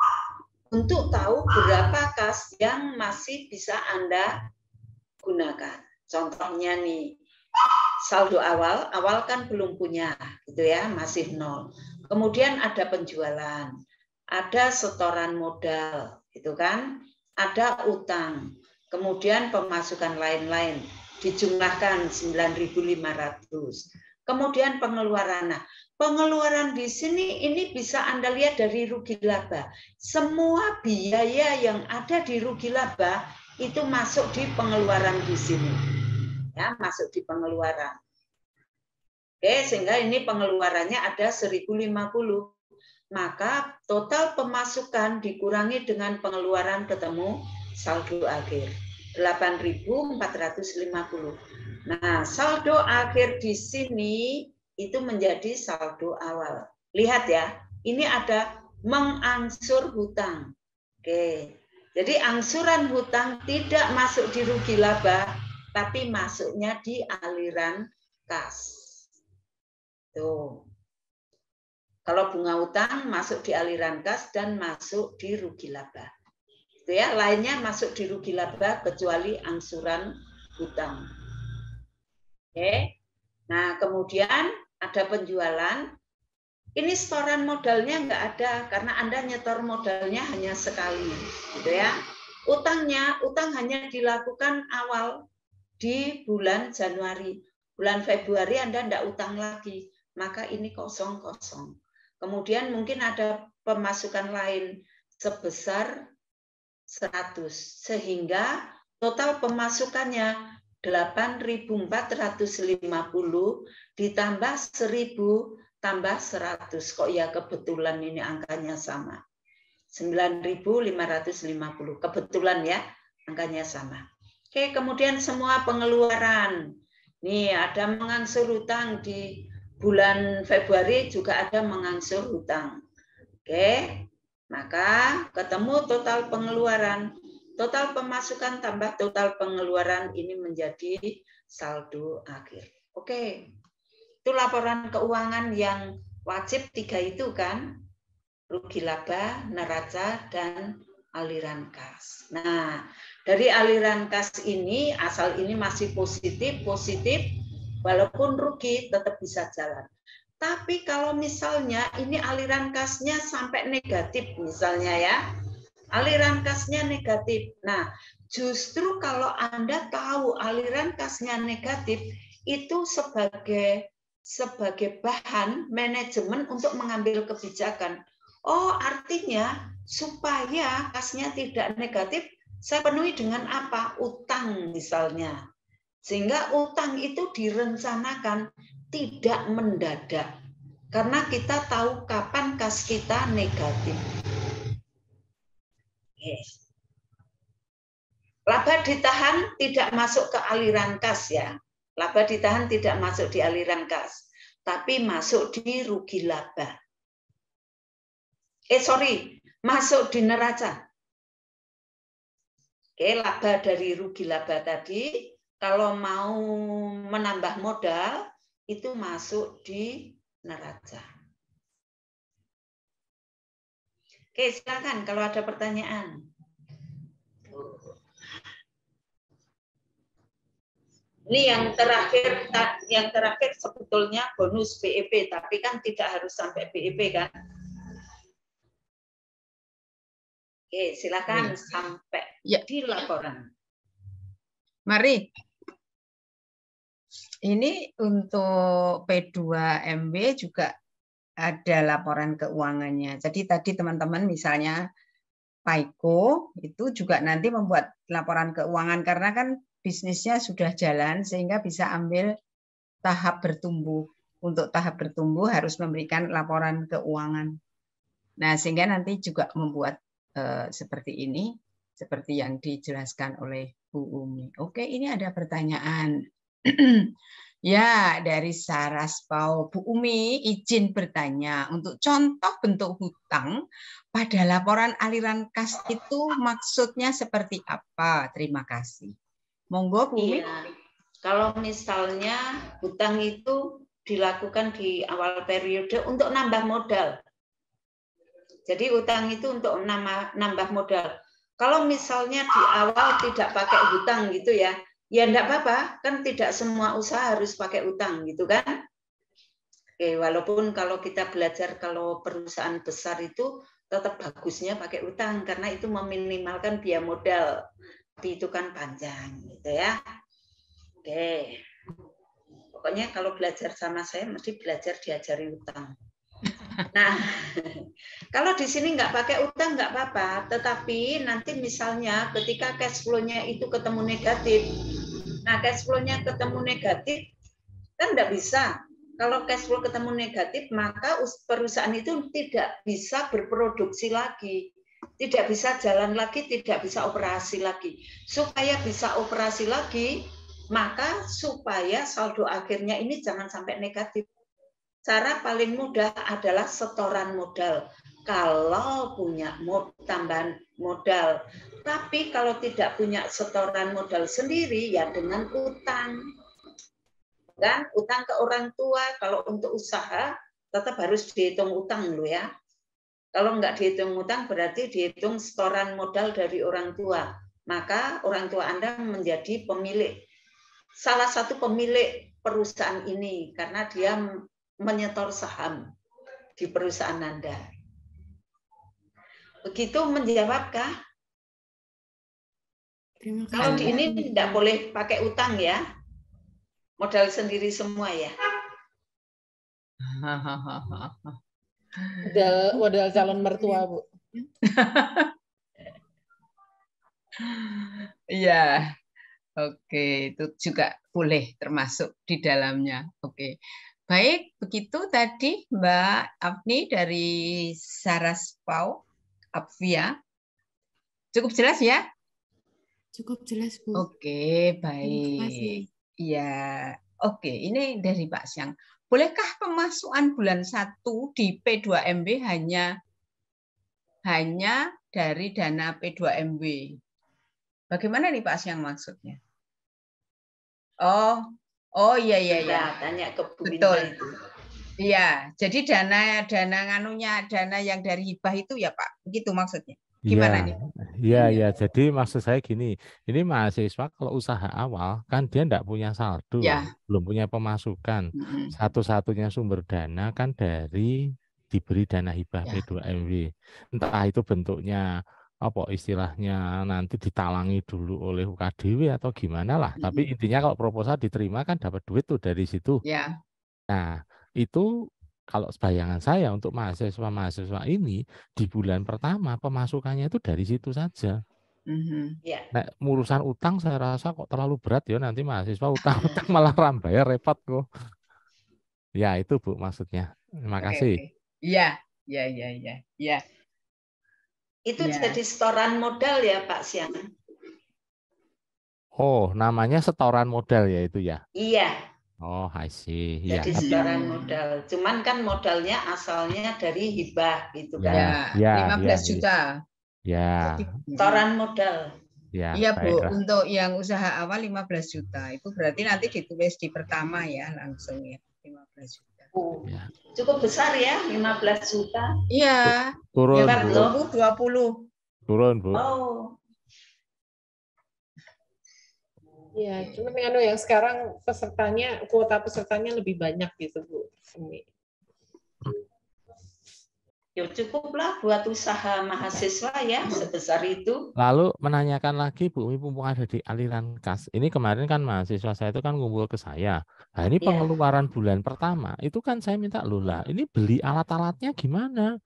Untuk tahu berapa kas yang masih bisa Anda gunakan. Contohnya nih, saldo awal kan belum punya, gitu ya, masih 0. Kemudian ada penjualan, ada setoran modal, gitu kan, ada utang, kemudian pemasukan lain-lain dijumlahkan 9.500. Kemudian pengeluaran. Nah, pengeluaran di sini ini bisa Anda lihat dari rugi laba. Semua biaya yang ada di rugi laba itu masuk di pengeluaran di sini. Ya, masuk di pengeluaran. Oke, sehingga ini pengeluarannya ada 1.050. Maka total pemasukan dikurangi dengan pengeluaran ketemu saldo akhir 8.450. Nah, saldo akhir di sini itu menjadi saldo awal. Lihat ya, ini ada mengangsur hutang. Oke. Jadi angsuran hutang tidak masuk di rugi laba, tapi masuknya di aliran kas. Tuh. Kalau bunga utang masuk di aliran kas dan masuk di rugi laba. Itu ya, lainnya masuk di rugi laba kecuali angsuran hutang. Oke. Nah, kemudian ada penjualan. Ini setoran modalnya nggak ada karena Anda nyetor modalnya hanya sekali, gitu ya. Utang hanya dilakukan awal di bulan Januari. Bulan Februari Anda nggak utang lagi, maka ini kosong-kosong. Kemudian mungkin ada pemasukan lain sebesar 100, sehingga total pemasukannya 8.450 ditambah 1.000 tambah 100. Kok ya kebetulan ini angkanya sama. 9.550. Kebetulan ya angkanya sama. Oke, kemudian semua pengeluaran. Nih ada mengangsur hutang di bulan Februari, juga ada mengangsur hutang. Oke, maka ketemu total pengeluaran. Total pemasukan tambah total pengeluaran ini menjadi saldo akhir. Oke. Itu laporan keuangan yang wajib 3 itu kan, rugi laba, neraca, dan aliran kas. Nah, dari aliran kas ini, asal ini masih positif, walaupun rugi tetap bisa jalan. Tapi kalau misalnya ini aliran kasnya sampai negatif misalnya ya, aliran kasnya negatif. Nah, justru kalau Anda tahu aliran kasnya negatif, itu sebagai bahan manajemen untuk mengambil kebijakan. Oh, artinya supaya kasnya tidak negatif, saya penuhi dengan apa? Utang misalnya. Sehingga utang itu direncanakan tidak mendadak. Karena kita tahu kapan kas kita negatif. Yes. Laba ditahan tidak masuk ke aliran kas ya. Laba ditahan tidak masuk di aliran kas, tapi masuk di rugi laba. Masuk di neraca. Oke, laba dari rugi laba tadi, kalau mau menambah modal, itu masuk di neraca. Oke, silakan kalau ada pertanyaan. Ini yang terakhir sebetulnya bonus BEP, tapi kan tidak harus sampai BEP kan? Oke, silakan sampai di laporan. Mari. Ini untuk P2MB juga ada laporan keuangannya. Jadi tadi teman-teman misalnya Paiko itu juga nanti membuat laporan keuangan karena kan bisnisnya sudah jalan sehingga bisa ambil tahap bertumbuh. Untuk tahap bertumbuh harus memberikan laporan keuangan. Nah, sehingga nanti juga membuat seperti ini. seperti yang dijelaskan oleh Bu Umi. Oke, ini ada pertanyaan. Ya, dari Saraspau. Bu Umi izin bertanya, untuk contoh bentuk hutang pada laporan aliran kas itu maksudnya seperti apa? Terima kasih. Monggo Bu Umi. Iya, kalau misalnya hutang itu dilakukan di awal periode untuk nambah modal. Jadi hutang itu untuk nambah modal. Kalau misalnya di awal tidak pakai hutang gitu ya, ya enggak apa-apa, kan tidak semua usaha harus pakai hutang gitu kan. Oke, walaupun kalau kita belajar kalau perusahaan besar itu tetap bagusnya pakai hutang karena itu meminimalkan biaya modal. Tapi itu kan panjang gitu ya. Oke. Pokoknya kalau belajar sama saya mesti belajar diajari hutang. Nah, kalau di sini nggak pakai utang nggak apa-apa, tetapi nanti misalnya ketika cash flow-nya itu ketemu negatif, nah cash flow-nya ketemu negatif kan nggak bisa. Kalau cash flow ketemu negatif, maka perusahaan itu tidak bisa berproduksi lagi, tidak bisa jalan lagi, tidak bisa operasi lagi. Supaya bisa operasi lagi, maka supaya saldo akhirnya ini jangan sampai negatif. Cara paling mudah adalah setoran modal. Kalau punya tambahan modal. Tapi kalau tidak punya setoran modal sendiri, ya dengan utang. Kan? Utang ke orang tua, kalau untuk usaha, tetap harus dihitung utang loh ya. Kalau nggak dihitung utang, berarti dihitung setoran modal dari orang tua. Maka orang tua Anda menjadi pemilik, salah satu pemilik perusahaan ini, karena dia menyetor saham di perusahaan Anda. Begitu menjawabkah? Kalau di ini tidak boleh pakai utang ya. Modal sendiri semua ya. Modal calon mertua, Bu. Iya. Oke, itu juga boleh termasuk di dalamnya. Oke. Baik, begitu tadi Mbak Afni dari Saraspau, Apvia. Cukup jelas ya? Cukup jelas, Bu. Oke, baik. Iya, oke. Ini dari Pak Siang. Bolehkah pemasukan bulan 1 di P2MB hanya dari dana P2MB? Bagaimana nih Pak Siang maksudnya? Oh iya. Tanya ke Bu Betul. Winta itu. Iya, jadi dana yang dari hibah itu ya Pak, begitu maksudnya. Gimana nih? Iya. Jadi maksud saya gini, ini mahasiswa kalau usaha awal kan dia enggak punya saldo, belum punya pemasukan. Satu-satunya sumber dana kan dari diberi dana hibah P2MW. Entah itu bentuknya apa istilahnya nanti ditalangi dulu oleh UKDW atau gimana lah. Tapi intinya kalau proposal diterima kan dapat duit tuh dari situ. Ya. Nah, itu kalau bayangan saya untuk mahasiswa-mahasiswa ini di bulan pertama pemasukannya itu dari situ saja. Nah, urusan utang saya rasa kok terlalu berat ya, nanti mahasiswa utang malah rambayar repot kok. Ya itu Bu maksudnya. Terima kasih. Iya. Itu jadi setoran modal ya Pak Siang? Oh, namanya setoran modal ya itu ya? Iya. Oh, I see. Jadi setoran modal. Cuman kan modalnya asalnya dari hibah gitu kan? Ya, 15 juta. Ya. Setoran modal. Ya, iya Bu, untuk yang usaha awal 15 juta. Itu berarti nanti ditulis di pertama ya langsung ya 15 juta. Ya. Cukup besar ya 15 juta. Iya. Turun ya, Bu. 20. Turun Bu. Oh. Ya, cuma dengan yang sekarang kuota pesertanya lebih banyak gitu Bu. Ya cukuplah buat usaha mahasiswa ya sebesar itu. Lalu menanyakan lagi Bu Umi, mumpung ada di aliran kas. Ini kemarin kan mahasiswa saya itu kan ngumpul ke saya. Nah ini pengeluaran bulan pertama itu kan saya minta Lula. Ini beli alat-alatnya gimana?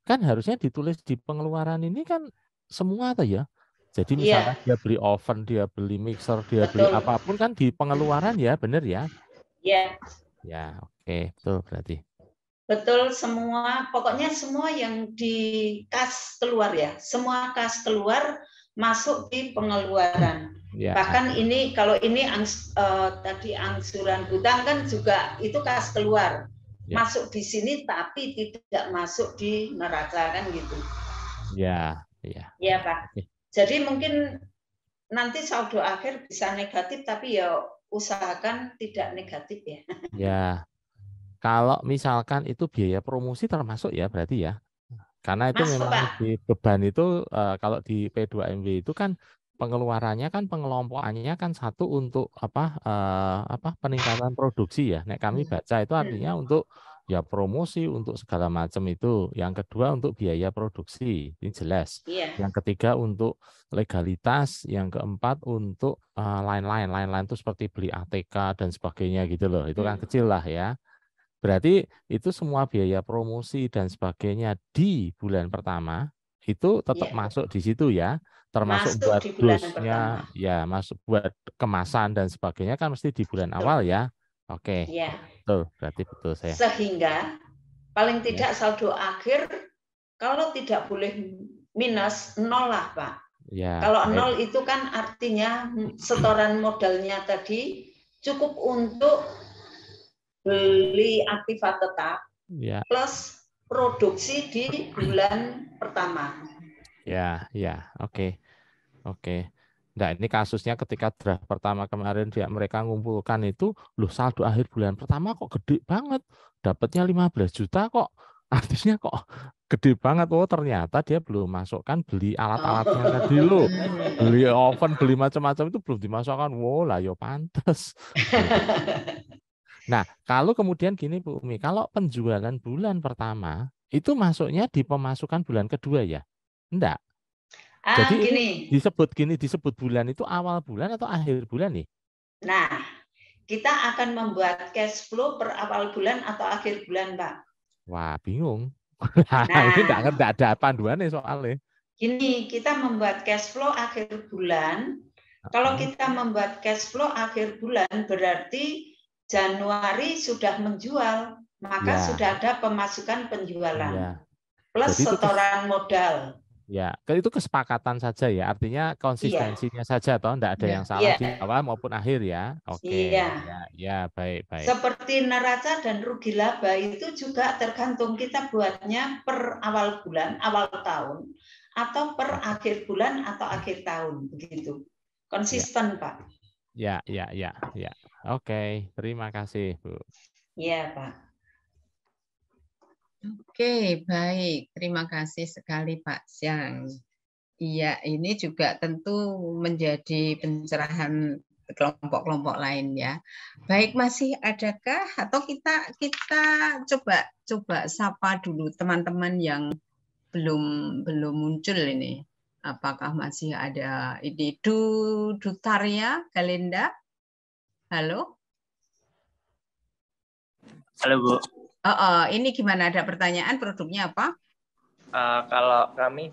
Kan harusnya ditulis di pengeluaran ini kan semua tuh ya. Jadi misalnya dia beli oven, dia beli mixer, dia beli apapun kan di pengeluaran ya, benar ya? Iya. Ya, oke, betul berarti. Betul semua, pokoknya semua yang di kas keluar ya, semua kas keluar masuk di pengeluaran. Ya. Bahkan ini kalau ini tadi angsuran hutang kan juga itu kas keluar. Ya. Masuk di sini tapi tidak masuk di neraca kan gitu. Ya, ya. Ya, Pak. Oke. Jadi mungkin nanti saldo akhir bisa negatif tapi ya usahakan tidak negatif ya. Ya. Kalau misalkan itu biaya promosi termasuk ya berarti ya. Karena itu masuk, memang Pak. di beban itu kalau di P2MW itu kan pengeluarannya kan pengelompokannya kan satu untuk peningkatan produksi ya. Nek kami baca itu artinya untuk ya promosi untuk segala macam itu. Yang kedua untuk biaya produksi, ini jelas. Iya. Yang ketiga untuk legalitas, yang keempat untuk lain-lain itu seperti beli ATK dan sebagainya gitu loh. Itu kan kecil lah ya. Berarti itu semua biaya promosi dan sebagainya di bulan pertama itu tetap masuk di situ ya, termasuk masuk buat di bulan dosnya pertama. ya, masuk buat kemasan dan sebagainya kan mesti di bulan awal ya. Oke. Ya. Betul, berarti betul saya. Sehingga paling tidak saldo akhir kalau tidak boleh minus 0 lah, Pak. Ya. Kalau 0 itu kan artinya setoran modalnya tadi cukup untuk beli aktiva tetap ya. plus produksi di bulan pertama. Ya, oke. Nah, ini kasusnya ketika draft pertama kemarin mereka ngumpulkan itu, loh saldo akhir bulan pertama kok gede banget, dapatnya 15 juta kok. Artinya kok gede banget. Oh, ternyata dia belum masukkan beli alat-alatnya tadi loh. Beli oven, beli macam-macam itu belum dimasukkan. Wow, lah yo pantes. Nah, kalau kemudian gini Bu Umi, kalau penjualan bulan pertama itu masuknya di pemasukan bulan kedua ya? Enggak. Jadi gini. disebut bulan itu awal bulan atau akhir bulan nih? Nah, kita akan membuat cash flow per awal bulan atau akhir bulan, Pak. Wah, bingung. Nah, ini enggak ada panduannya soalnya. Gini, kita membuat cash flow akhir bulan. Kalau kita membuat cash flow akhir bulan berarti Januari sudah menjual, maka sudah ada pemasukan penjualan. Plus setoran modal. Ya, itu kesepakatan saja ya. Artinya konsistensinya saja toh, enggak ada yang salah di awal maupun akhir ya. Oke. Ya, baik. Seperti neraca dan rugi laba itu juga tergantung kita buatnya per awal bulan, awal tahun atau per akhir bulan atau akhir tahun begitu. Konsisten, Pak. Ya. Oke, terima kasih, Bu. Iya, Pak. Oke, baik. Terima kasih sekali, Pak Siang. Iya, ini juga tentu menjadi pencerahan kelompok-kelompok lain ya. Baik, masih adakah atau kita coba sapa dulu teman-teman yang belum muncul ini. Apakah masih ada ini Dutaria Galenda? Halo? Halo, Bu. Ini gimana? Ada pertanyaan produknya apa? Kalau kami,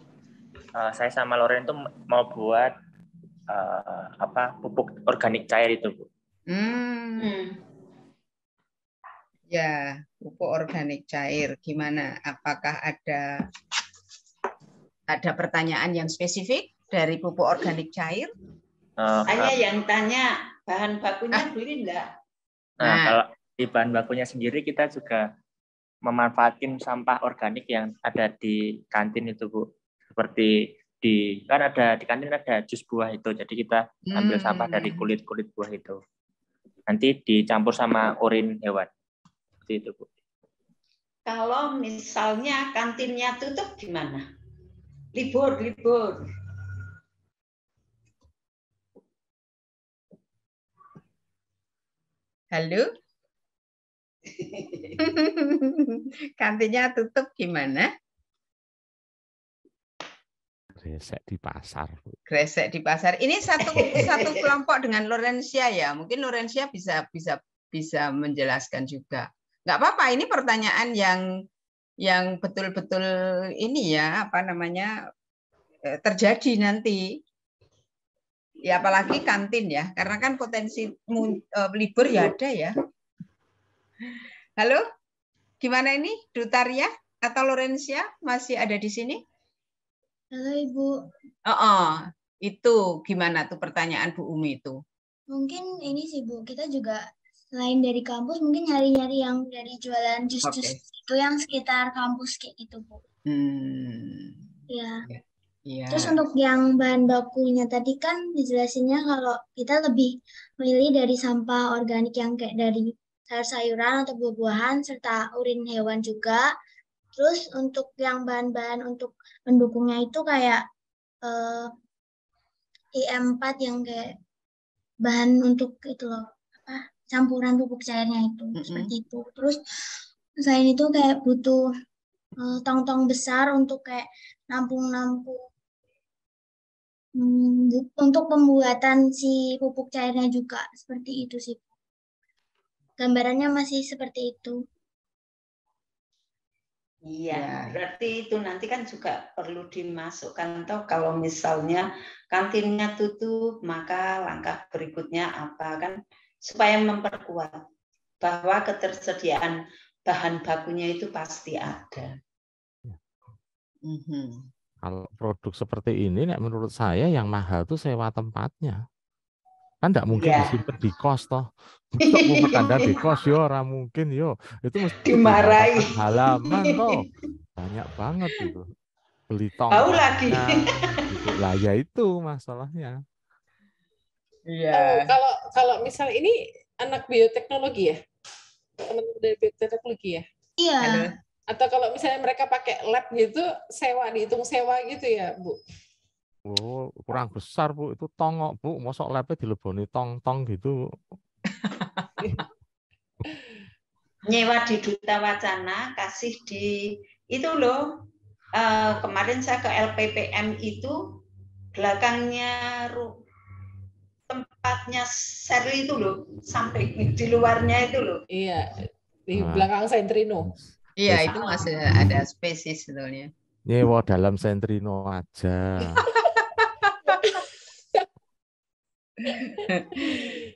saya sama Loren itu mau buat pupuk organik cair itu, Bu. Ya, pupuk organik cair. Gimana? Apakah ada pertanyaan yang spesifik dari pupuk organik cair? Saya yang tanya bahan bakunya beli enggak? Nah, kalau di bahan bakunya sendiri kita juga memanfaatkan sampah organik yang ada di kantin itu, Bu. Seperti di kantin ada jus buah itu. Jadi kita ambil sampah dari kulit buah itu. Nanti dicampur sama urin hewan. Seperti itu, Bu. Kalau misalnya kantinnya tutup gimana? Libur. Halo? Kantinnya tutup gimana? Gresek di pasar. Gresek di pasar. Ini satu kelompok dengan Lorencia ya. Mungkin Lorencia bisa menjelaskan juga. Nggak apa-apa. Ini pertanyaan yang betul-betul ini ya terjadi nanti. Ya apalagi kantin ya. Karena kan potensi libur ya ada ya. Halo, gimana ini, Dutaria atau Lorencia masih ada di sini? Halo Ibu. Itu gimana tuh pertanyaan Bu Umi itu? Mungkin ini sih Bu, kita juga selain dari kampus mungkin nyari-nyari yang dari jualan jus-jus itu yang sekitar kampus kayak gitu Bu. Ya. Ya. Terus untuk yang bahan bakunya tadi kan dijelasinnya kalau kita lebih memilih dari sampah organik yang kayak dari sayur-sayuran atau buah-buahan serta urin hewan juga. Terus untuk yang bahan-bahan untuk pendukungnya itu kayak IM4 yang kayak bahan untuk itu loh, campuran pupuk cairnya itu seperti itu. Terus selain itu kayak butuh tong-tong besar untuk kayak nampung-nampung untuk pembuatan si pupuk cairnya juga seperti itu sih. Gambarannya masih seperti itu. Iya, berarti itu nanti kan juga perlu dimasukkan toh kalau misalnya kantinnya tutup, maka langkah berikutnya apa kan supaya memperkuat bahwa ketersediaan bahan bakunya itu pasti ada. Kalau produk seperti ini, menurut saya yang mahal tuh sewa tempatnya. Kan tidak mungkin disimpan di kos toh. Untuk Anda di kos yo, orang mungkin yo. Itu mesti dimarahi. Halaman toh. Banyak banget itu. Beli tong lagi. Gitu. Lah ya itu masalahnya. Iya. Kalau misalnya ini anak bioteknologi ya? Teman-teman dari bioteknologi ya? Iya. Atau kalau misalnya mereka pakai lab gitu, dihitung sewa gitu ya, Bu? Oh, kurang besar, Bu. Itu tongok, Bu. Mosok labnya dileboni tong-tong gitu. Nyewa di Duta Wacana, kasih di itu loh. Kemarin saya ke LPPM itu, belakangnya tempatnya Sherly itu loh, sampai di luarnya itu loh. Iya, di belakang Sentrino. Iya, itu masih ada spesies sebetulnya. Nyewa dalam Sentrino aja.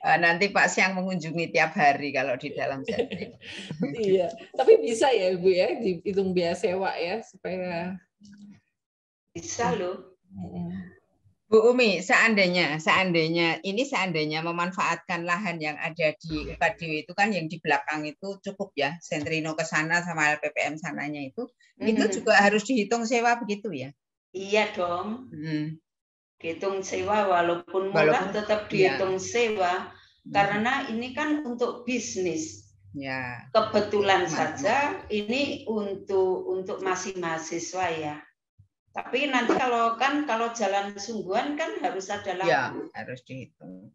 Nanti Pak Siang mengunjungi tiap hari kalau di dalam Sentrino. Iya, tapi bisa ya Bu ya, dihitung biaya sewa ya supaya bisa loh. Bu Umi, seandainya memanfaatkan lahan yang ada di UKDW itu kan yang di belakang itu cukup ya, Sentrino ke sana sama LPPM sananya itu juga harus dihitung sewa begitu ya? Iya dong. Dihitung sewa walaupun murah tetap dihitung sewa karena ini kan untuk bisnis. Ya. Kebetulan saja ini untuk masih mahasiswa ya. Tapi nanti kalau jalan sungguhan kan harus ada lampu. Ya, harus dihitung.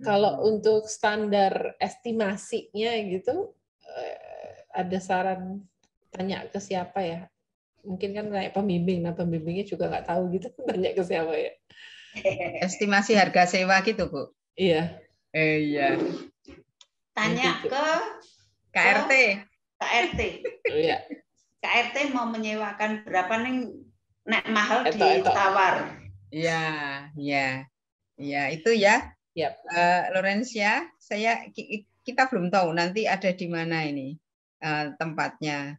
Kalau untuk standar estimasinya gitu, ada saran tanya ke siapa ya? Mungkin kan kayak pembimbing, nah pembimbingnya juga nggak tahu gitu, tanya ke siapa ya? Estimasi harga sewa gitu, Bu? Iya. Iya. Tanya ke KRT. KRT. Iya. KRT mau menyewakan berapa nih? Nek mahal ditawar. Ya, itu ya. Yep. Lorencia, kita belum tahu nanti ada di mana ini tempatnya,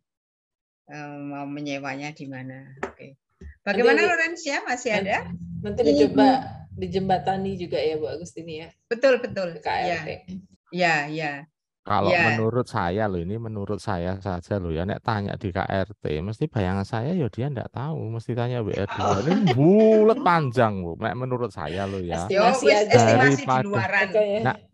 mau menyewanya di mana. Oke. Bagaimana Lorencia, masih ada? Nanti dicoba dijembatani juga ya Bu Agustini ya. Betul. KRT. Ya. Kalau menurut saya loh, ini menurut saya saja loh ya, nek tanya di KRT, mesti bayangan saya ya dia enggak tahu, mesti tanya WR2. Ini bulat panjang Bu, nek menurut saya loh ya. Estimasi di luaran.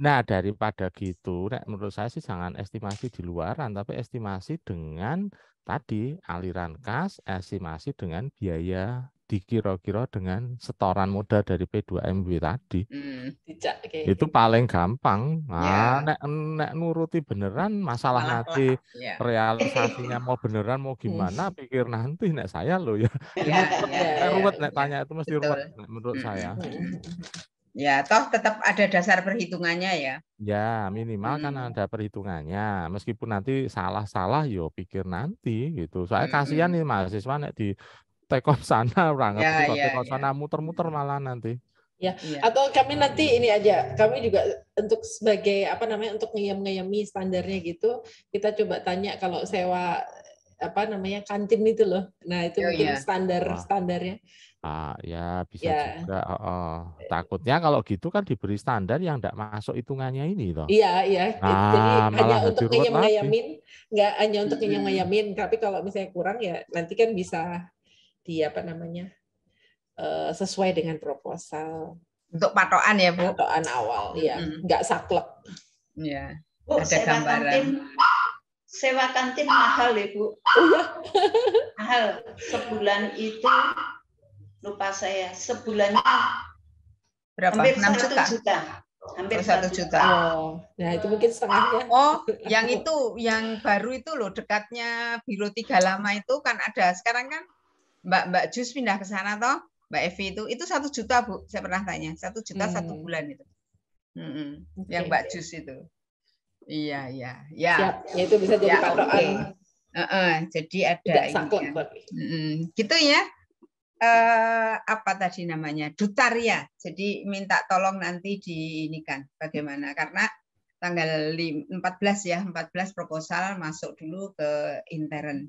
Nah, daripada gitu, nek menurut saya sih jangan estimasi di luaran, tapi estimasi dengan tadi aliran kas, estimasi dengan biaya dikira-kira dengan setoran modal dari P2MW tadi. Itu paling gampang. Nah, nek nuruti beneran masalah nanti realisasinya mau beneran mau gimana pikir nanti nek saya loh ya. Ruwet nek tanya itu mesti ruwet menurut saya. Ya, toh tetap ada dasar perhitungannya ya. Ya, minimal kan ada perhitungannya. Meskipun nanti salah-salah yo pikir nanti gitu. Soalnya kasihan nih mahasiswa nek di tekon sana orang tekon sana muter-muter malah nanti. Ya, atau kami nanti ini aja, kami juga untuk sebagai untuk ngeyem-ngeyemi standarnya gitu, kita coba tanya kalau sewa apa namanya kantin itu loh. Nah itu mungkin standarnya. Ya bisa juga. Takutnya kalau gitu kan diberi standar yang tidak masuk hitungannya ini loh. Iya. Jadi hanya untuk ngayam-ngayamin, nggak hanya untuk ngayam-ngayamin. Tapi kalau misalnya kurang ya nanti kan bisa di apa namanya sesuai dengan proposal. Untuk patokan ya Bu. Patokan awal, ya, nggak saklek. Ya. Bu, ada gambaran. Sewa kantin mahal ya Bu. Mahal. Sebulan itu lupa saya, sebulannya berapa? Hampir 6 juta. Hampir 1 juta. Nah itu mungkin setengahnya. Yang itu, yang baru itu loh, dekatnya Biro 3 lama itu kan ada. Sekarang kan Mbak Jus pindah ke sana toh, Mbak Evi itu 1 juta Bu. Saya pernah tanya, 1 juta 1 bulan itu. Yang Mbak Jus itu. Iya. Siap. Ya, itu bisa jadi patokan. Jadi ada ini. Gitu ya. Apa tadi namanya? Dutarya. Jadi minta tolong nanti diinikan bagaimana, karena tanggal 14 ya, 14 proposal masuk dulu ke intern.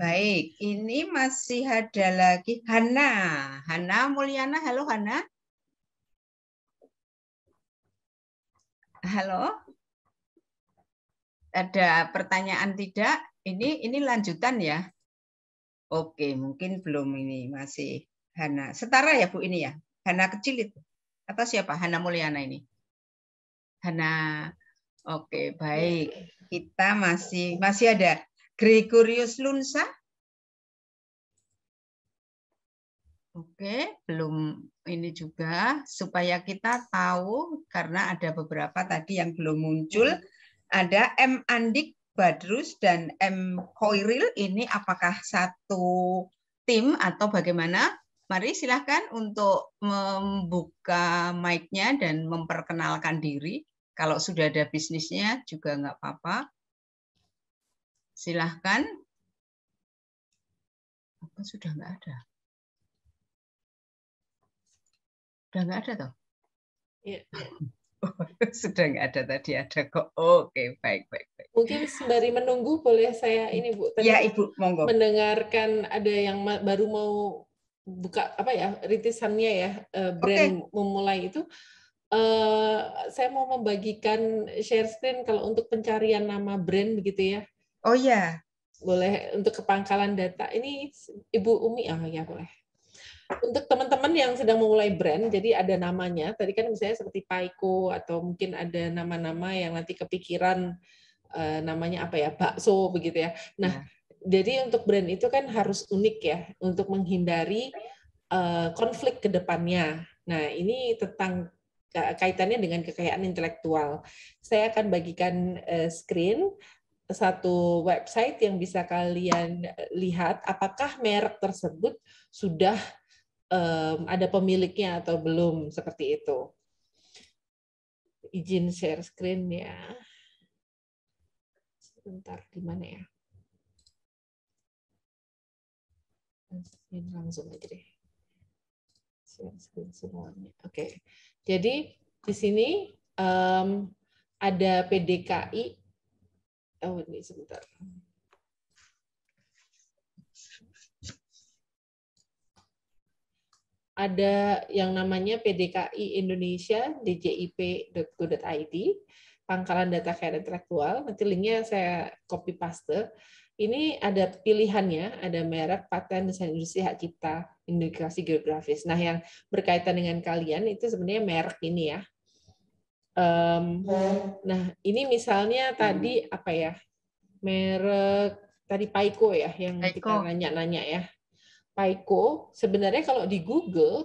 Baik, ini masih ada lagi Hana Mulyana. Halo Hana. Halo. Ada pertanyaan tidak? Ini lanjutan ya. Oke, mungkin belum ini masih Hana. Setara ya Bu ini ya? Hana kecil itu. Atau siapa? Hana Mulyana ini. Hana. Oke, baik. Kita masih ada Gregorius Lunsa. Oke, belum ini juga supaya kita tahu karena ada beberapa tadi yang belum muncul. Ada M. Andik Badrus dan M. Khoiril, ini apakah satu tim atau bagaimana? Mari silahkan untuk membuka mic-nya dan memperkenalkan diri. Kalau sudah ada bisnisnya juga nggak apa-apa. Silahkan. Apa sudah nggak ada? Sudah nggak ada toh? Iya. Sudah nggak ada, tadi ada kok. Oke, baik. Mungkin sembari menunggu boleh saya ini Bu. Tadi ya Ibu, monggo. Mendengarkan ada yang baru mau buka apa ya rintisannya ya brand memulai itu. Saya mau membagikan share screen kalau untuk pencarian nama brand begitu ya. Oh ya. Boleh untuk kepangkalan data. Ini Ibu Umi ya boleh. Untuk teman-teman yang sedang memulai brand, jadi ada namanya. Tadi kan misalnya seperti Paiko atau mungkin ada nama-nama yang nanti kepikiran namanya apa ya, bakso begitu ya. Nah, jadi untuk brand itu kan harus unik ya untuk menghindari konflik ke depannya. Nah, ini tentang kaitannya dengan kekayaan intelektual. Saya akan bagikan screen satu website yang bisa kalian lihat apakah merek tersebut sudah ada pemiliknya atau belum, seperti itu. Izin share screen ya. Sebentar, di mana ya? Langsung aja deh. Share screen semuanya. Oke. Jadi di sini ada PDKI. Oh, ini sebentar. Ada yang namanya PDKI Indonesia, djip.go.id, pangkalan data kekayaan intelektual. Nanti linknya saya copy paste. Ini ada pilihannya, ada merek, paten, desain industri, hak cipta, indikasi geografis. Nah, yang berkaitan dengan kalian itu sebenarnya merek ini ya. Nah, ini misalnya tadi apa ya? Merek tadi Paiko ya, yang kita nanya-nanya ya. Paiko, sebenarnya kalau di Google,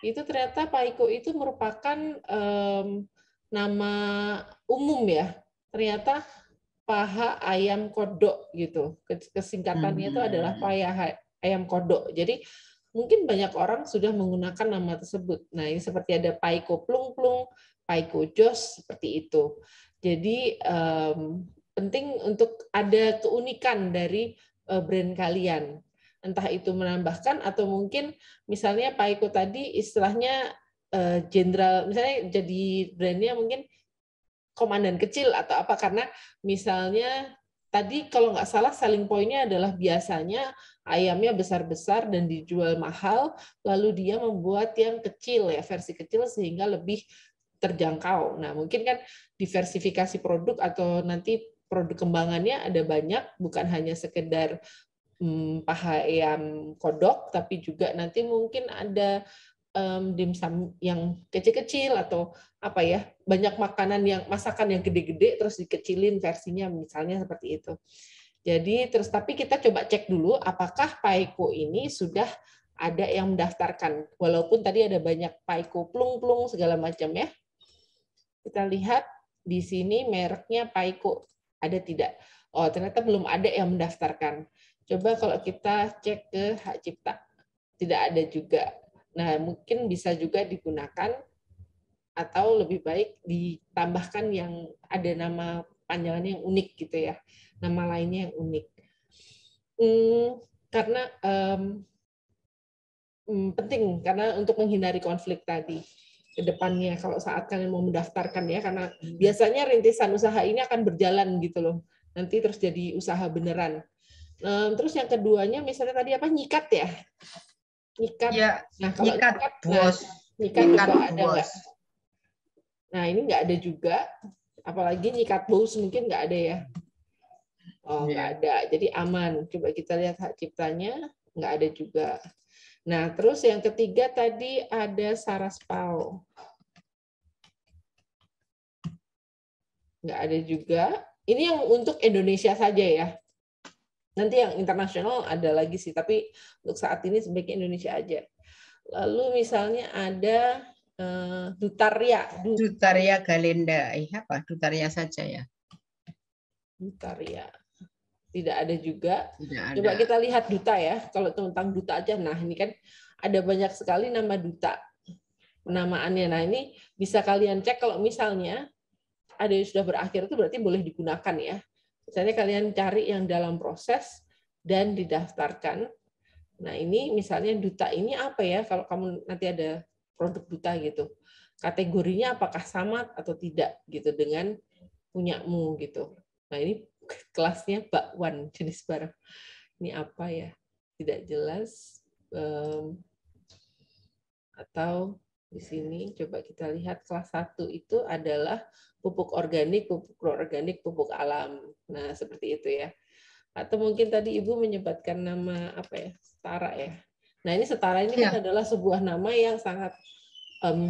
itu ternyata Paiko itu merupakan nama umum ya. Ternyata paha ayam kodok gitu. Kesingkatannya itu adalah paha ayam kodok. Jadi mungkin banyak orang sudah menggunakan nama tersebut. Nah, ini seperti ada Paiko plung-plung, Paiko jos, seperti itu. Jadi penting untuk ada keunikan dari brand kalian. Entah itu menambahkan atau mungkin misalnya Paiko tadi istilahnya jenderal, misalnya jadi brandnya mungkin komandan kecil atau apa, karena misalnya tadi kalau nggak salah selling point-nya adalah biasanya ayamnya besar-besar dan dijual mahal, lalu dia membuat yang kecil ya, versi kecil sehingga lebih terjangkau. Nah, mungkin kan diversifikasi produk atau nanti produk kembangannya ada banyak, bukan hanya sekedar paha ayam kodok, tapi juga nanti mungkin ada dimsum yang kecil-kecil atau apa ya, banyak makanan yang masakan yang gede-gede terus dikecilin versinya misalnya seperti itu. Jadi terus tapi kita coba cek dulu apakah Paiko ini sudah ada yang mendaftarkan. Walaupun tadi ada banyak Paiko plung-plung segala macam ya. Kita lihat di sini mereknya Paiko ada tidak? Oh, ternyata belum ada yang mendaftarkan. Coba kalau kita cek ke Hak Cipta. Tidak ada juga. Nah, mungkin bisa juga digunakan atau lebih baik ditambahkan yang ada nama panjangannya yang unik gitu ya. Nama lainnya yang unik. Karena penting karena untuk menghindari konflik tadi ke depannya kalau saat kalian mau mendaftarkan ya, karena biasanya rintisan usaha ini akan berjalan gitu loh. Nanti terus jadi usaha beneran. Terus yang keduanya misalnya tadi apa, nyikat ya? Nyikat. Ya, nah, kalau nyikat, bos. Nyikat juga ada bos. nggak? Nah, ini nggak ada juga. Apalagi nyikat bos mungkin nggak ada ya. Oh, nggak ada. Jadi aman. Coba kita lihat hak ciptanya, nggak ada juga. Nah, terus yang ketiga tadi ada Saraspao. Nggak ada juga. Ini yang untuk Indonesia saja ya. Nanti yang internasional ada lagi sih, tapi untuk saat ini sebaiknya Indonesia aja. Lalu misalnya ada Dutaria. Dutaria Galenda. Apa? Dutaria saja ya. Dutaria. Tidak ada juga. Tidak ada. Coba kita lihat duta ya. Kalau tentang duta aja, nah ini kan ada banyak sekali nama duta. Penamaannya. Nah ini bisa kalian cek kalau misalnya ada yang sudah berakhir itu berarti boleh digunakan ya. Misalnya kalian cari yang dalam proses dan didaftarkan. Nah ini misalnya duta ini apa ya, kalau kamu nanti ada produk duta gitu. Kategorinya apakah sama atau tidak gitu dengan punyamu gitu. Nah ini kelasnya bakwan, jenis barang. Ini apa ya? Tidak jelas. Atau di sini coba kita lihat kelas 1 itu adalah pupuk organik, pupuk alam. Nah, seperti itu ya. Atau mungkin tadi Ibu menyebutkan nama apa ya? Setara ya. Nah, ini setara ini kan adalah sebuah nama yang sangat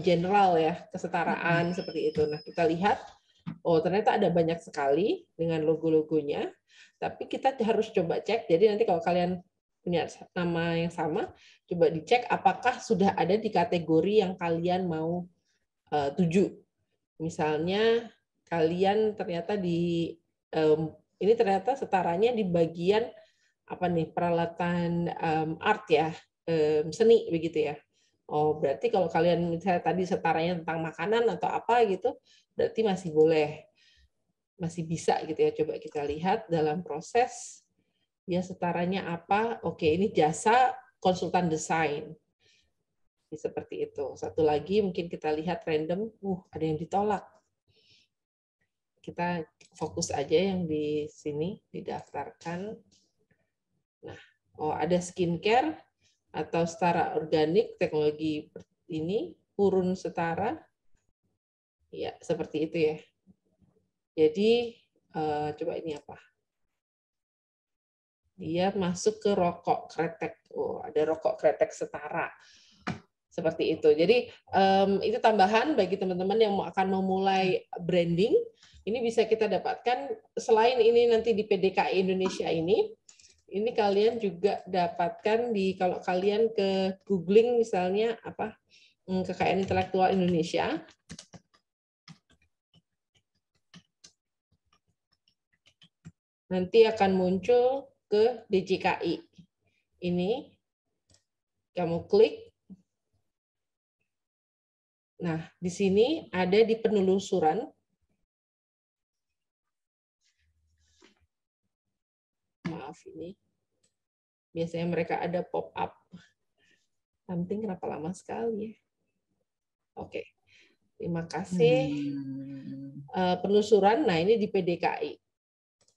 general ya, kesetaraan seperti itu. Nah, kita lihat oh, ternyata ada banyak sekali dengan logo-logonya. Tapi kita harus coba cek. Jadi nanti kalau kalian punya nama yang sama, coba dicek apakah sudah ada di kategori yang kalian mau tuju. Misalnya kalian ternyata ini ternyata setaranya di bagian apa nih, peralatan art ya, seni begitu ya. Oh, berarti kalau kalian misalnya tadi setaranya tentang makanan atau apa gitu, berarti masih boleh. Masih bisa gitu ya. Coba kita lihat dalam proses dia setaranya apa. Oke, ini jasa konsultan desain. Seperti itu. Satu lagi mungkin kita lihat random, ada yang ditolak. Kita fokus aja yang di sini didaftarkan. Nah, ada skincare atau setara organik, teknologi ini purun setara. Ya, seperti itu ya. Jadi coba ini apa? Dia masuk ke rokok kretek. Oh, ada rokok kretek setara. Seperti itu. Jadi itu tambahan bagi teman-teman yang akan memulai branding. Ini bisa kita dapatkan selain ini nanti di PDKI Indonesia ini kalian juga dapatkan di kalau kalian ke googling misalnya apa kekayaan intelektual Indonesia. Nanti akan muncul ke DJKI. Ini kamu klik. Nah, di sini ada di penelusuran. Maaf ini. Biasanya mereka ada pop-up. Something kenapa lama sekali ya? Oke. Terima kasih. Penelusuran, nah ini di PDKI.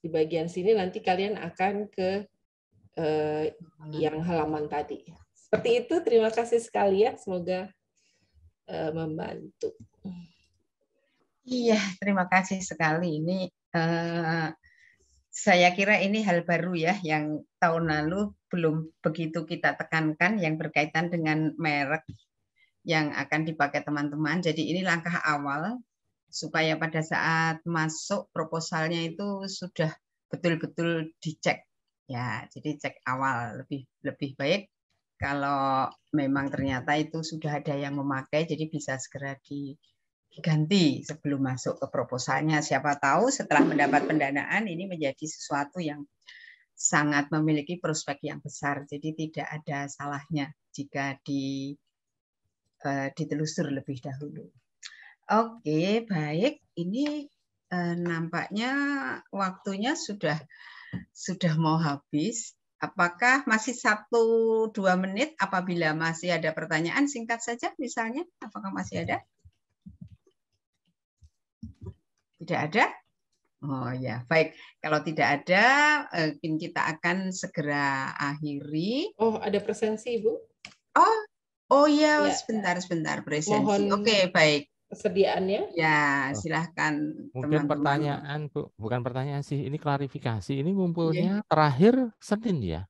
Di bagian sini nanti kalian akan ke yang halaman tadi. Seperti itu, terima kasih sekali ya, semoga membantu. Iya, terima kasih sekali. Ini saya kira ini hal baru ya, yang tahun lalu belum begitu kita tekankan, yang berkaitan dengan merek yang akan dipakai teman-teman. Jadi ini langkah awal supaya pada saat masuk proposalnya itu sudah betul-betul dicek ya. Jadi cek awal lebih baik kalau memang ternyata itu sudah ada yang memakai, jadi bisa segera diganti sebelum masuk ke proposalnya. Siapa tahu setelah mendapat pendanaan ini menjadi sesuatu yang sangat memiliki prospek yang besar. Jadi tidak ada salahnya jika ditelusur lebih dahulu. Oke, baik. Ini nampaknya waktunya sudah mau habis. Apakah masih 1-2 menit? Apabila masih ada pertanyaan, singkat saja misalnya. Apakah masih ada? Tidak ada? Oh ya, baik. Kalau tidak ada, kita akan segera akhiri. Oh, ada presensi, Bu? Oh ya, sebentar presensi. Oke, baik. Kesediaannya? Ya, silahkan. Mungkin teman-teman. Pertanyaan, Bu. Bukan pertanyaan sih, ini klarifikasi. Ini ngumpulnya terakhir Senin ya?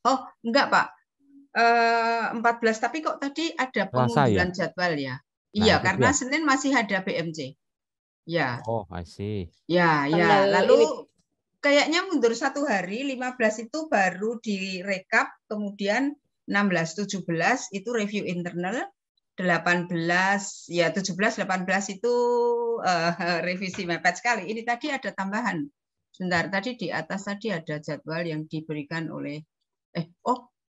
Oh, enggak, Pak. 14, tapi kok tadi ada pengunduran jadwal ya? Iya, karena Senin masih ada BMC. Ya. Oh, I see. Ya. Lalu kayaknya mundur 1 hari, 15 itu baru direkap, kemudian 16, 17 itu review internal, 18, ya 17, 18 itu revisi mepet sekali. Ini tadi ada tambahan. Sebentar, tadi di atas tadi ada jadwal yang diberikan oleh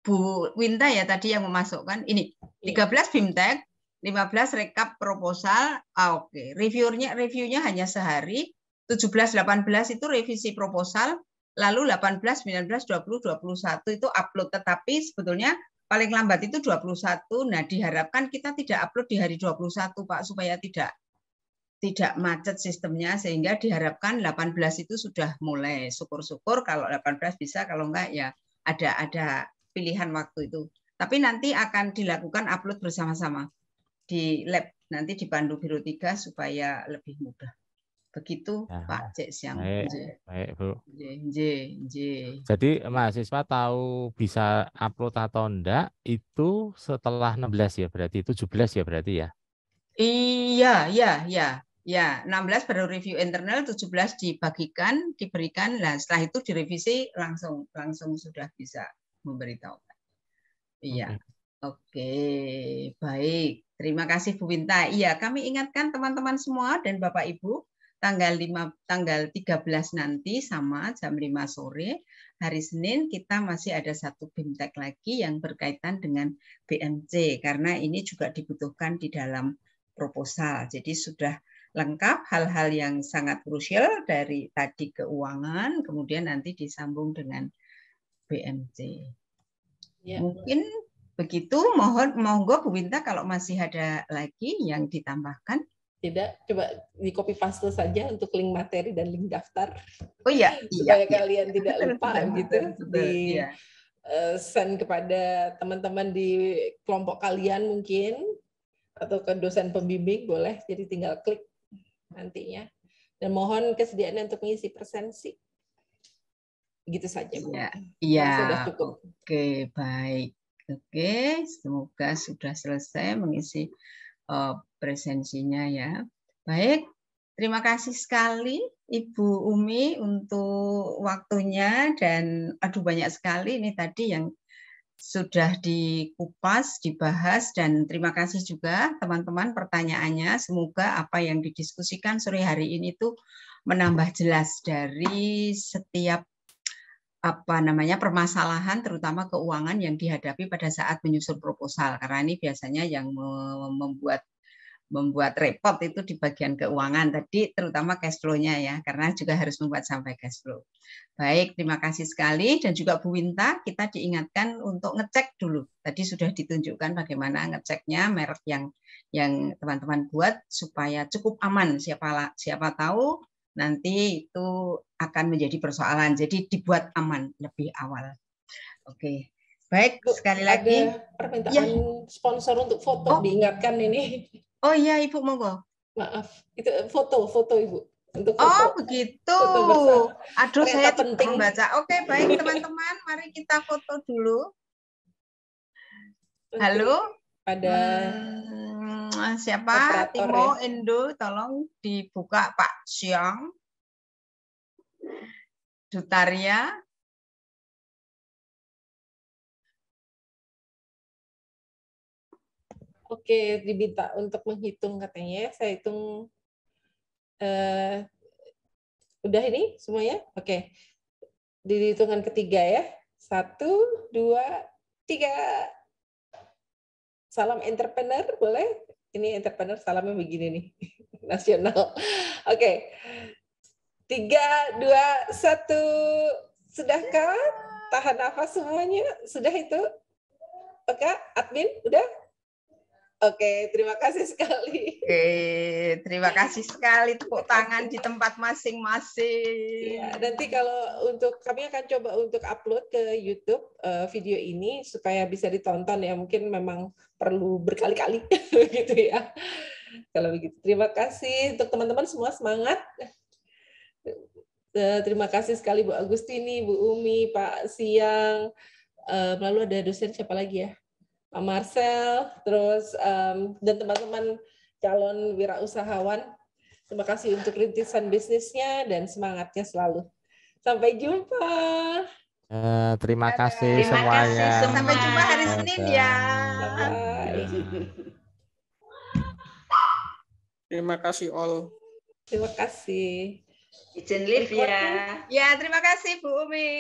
Bu Winta ya tadi yang memasukkan. Ini 13 BIMTEK, 15 rekap proposal. Oke. Reviewnya hanya sehari. 17, 18 itu revisi proposal. Lalu 18, 19, 20, 21 itu upload. Tetapi sebetulnya paling lambat itu 21. Nah, diharapkan kita tidak upload di hari 21, Pak, supaya tidak macet sistemnya, sehingga diharapkan 18 itu sudah mulai. Syukur-syukur kalau 18 bisa, kalau enggak ya ada pilihan waktu itu. Tapi nanti akan dilakukan upload bersama-sama di lab, nanti dipandu Biro 3 supaya lebih mudah. Begitu ya, Pak Cek Siang. Baik, Bu. J. Jadi mahasiswa tahu bisa upload atau enggak itu setelah 16 ya berarti, 17 ya berarti ya? Iya. 16 baru review internal, 17 diberikan. Nah, setelah itu direvisi langsung sudah bisa memberitahukan. Iya. Oke, baik. Terima kasih Bu Winta. Iya, kami ingatkan teman-teman semua dan Bapak Ibu, tanggal 13 nanti sama jam 5 sore, hari Senin kita masih ada 1 BIMTEK lagi yang berkaitan dengan BMC, karena ini juga dibutuhkan di dalam proposal. Jadi sudah lengkap hal-hal yang sangat krusial dari tadi keuangan, kemudian nanti disambung dengan BMC. Ya. Mungkin begitu, monggo Bu Winta kalau masih ada lagi yang ditambahkan. Tidak, coba di copy paste saja untuk link materi dan link daftar. Oh iya, supaya kalian tidak lupa gitu. Send kepada teman-teman di kelompok kalian mungkin, atau ke dosen pembimbing boleh, jadi tinggal klik nantinya. Dan mohon kesediaannya untuk mengisi presensi. Gitu saja, Bu. Iya. Sudah cukup. Oke, baik. Oke, semoga sudah selesai mengisi presensinya ya. Baik, terima kasih sekali Ibu Umi untuk waktunya, dan banyak sekali ini tadi yang sudah dikupas, dibahas, dan terima kasih juga teman-teman pertanyaannya. Semoga apa yang didiskusikan sore hari ini tuh menambah jelas dari setiap permasalahan, terutama keuangan yang dihadapi pada saat menyusun proposal, karena ini biasanya yang membuat repot itu di bagian keuangan tadi, terutama cash flow-nya ya, karena juga harus membuat sampai cash flow. Baik, terima kasih sekali, dan juga Bu Winta, kita diingatkan untuk ngecek dulu. Tadi sudah ditunjukkan bagaimana ngeceknya merek yang teman-teman buat supaya cukup aman. Siapa tahu nanti itu akan menjadi persoalan. Jadi dibuat aman lebih awal. Oke. Baik, Bu, sekali lagi. Ada permintaan sponsor untuk foto, diingatkan ini. Oh iya, Ibu, monggo. Maaf, itu foto Ibu. Untuk foto. Oh begitu. Foto aduh, saya penting membaca. Oke, baik teman-teman, mari kita foto dulu. Halo. Ada siapa? Timo, Indo, tolong dibuka Pak Siang. Dutaria. Oke, diminta untuk menghitung katanya. Saya hitung. Udah ini semuanya? Oke. Di hitungan ketiga ya. 1, 2, 3. Salam entrepreneur, boleh? Ini entrepreneur salamnya begini nih. Nasional. Oke. 3, 2, 1. Sudahkah? Tahan nafas semuanya. Sudah itu? Oke, admin, udah? Oke, terima kasih sekali. Oke, terima kasih sekali, tepuk tangan di tempat masing-masing. Ya, nanti kalau untuk kami akan coba untuk upload ke YouTube video ini supaya bisa ditonton ya. Mungkin memang perlu berkali-kali gitu ya. Kalau begitu, terima kasih untuk teman-teman semua, semangat. Terima kasih sekali Bu Agustini, Bu Umi, Pak Siang. Lalu ada dosen siapa lagi ya? Pak Marcel, terus dan teman-teman calon wirausahawan. Terima kasih untuk rintisan bisnisnya dan semangatnya selalu. Sampai jumpa. Terima kasih semuanya. Sampai jumpa hari Senin ya. Bye. Terima kasih all. Terima kasih. Izin live ya. Ya, terima kasih Bu Umi.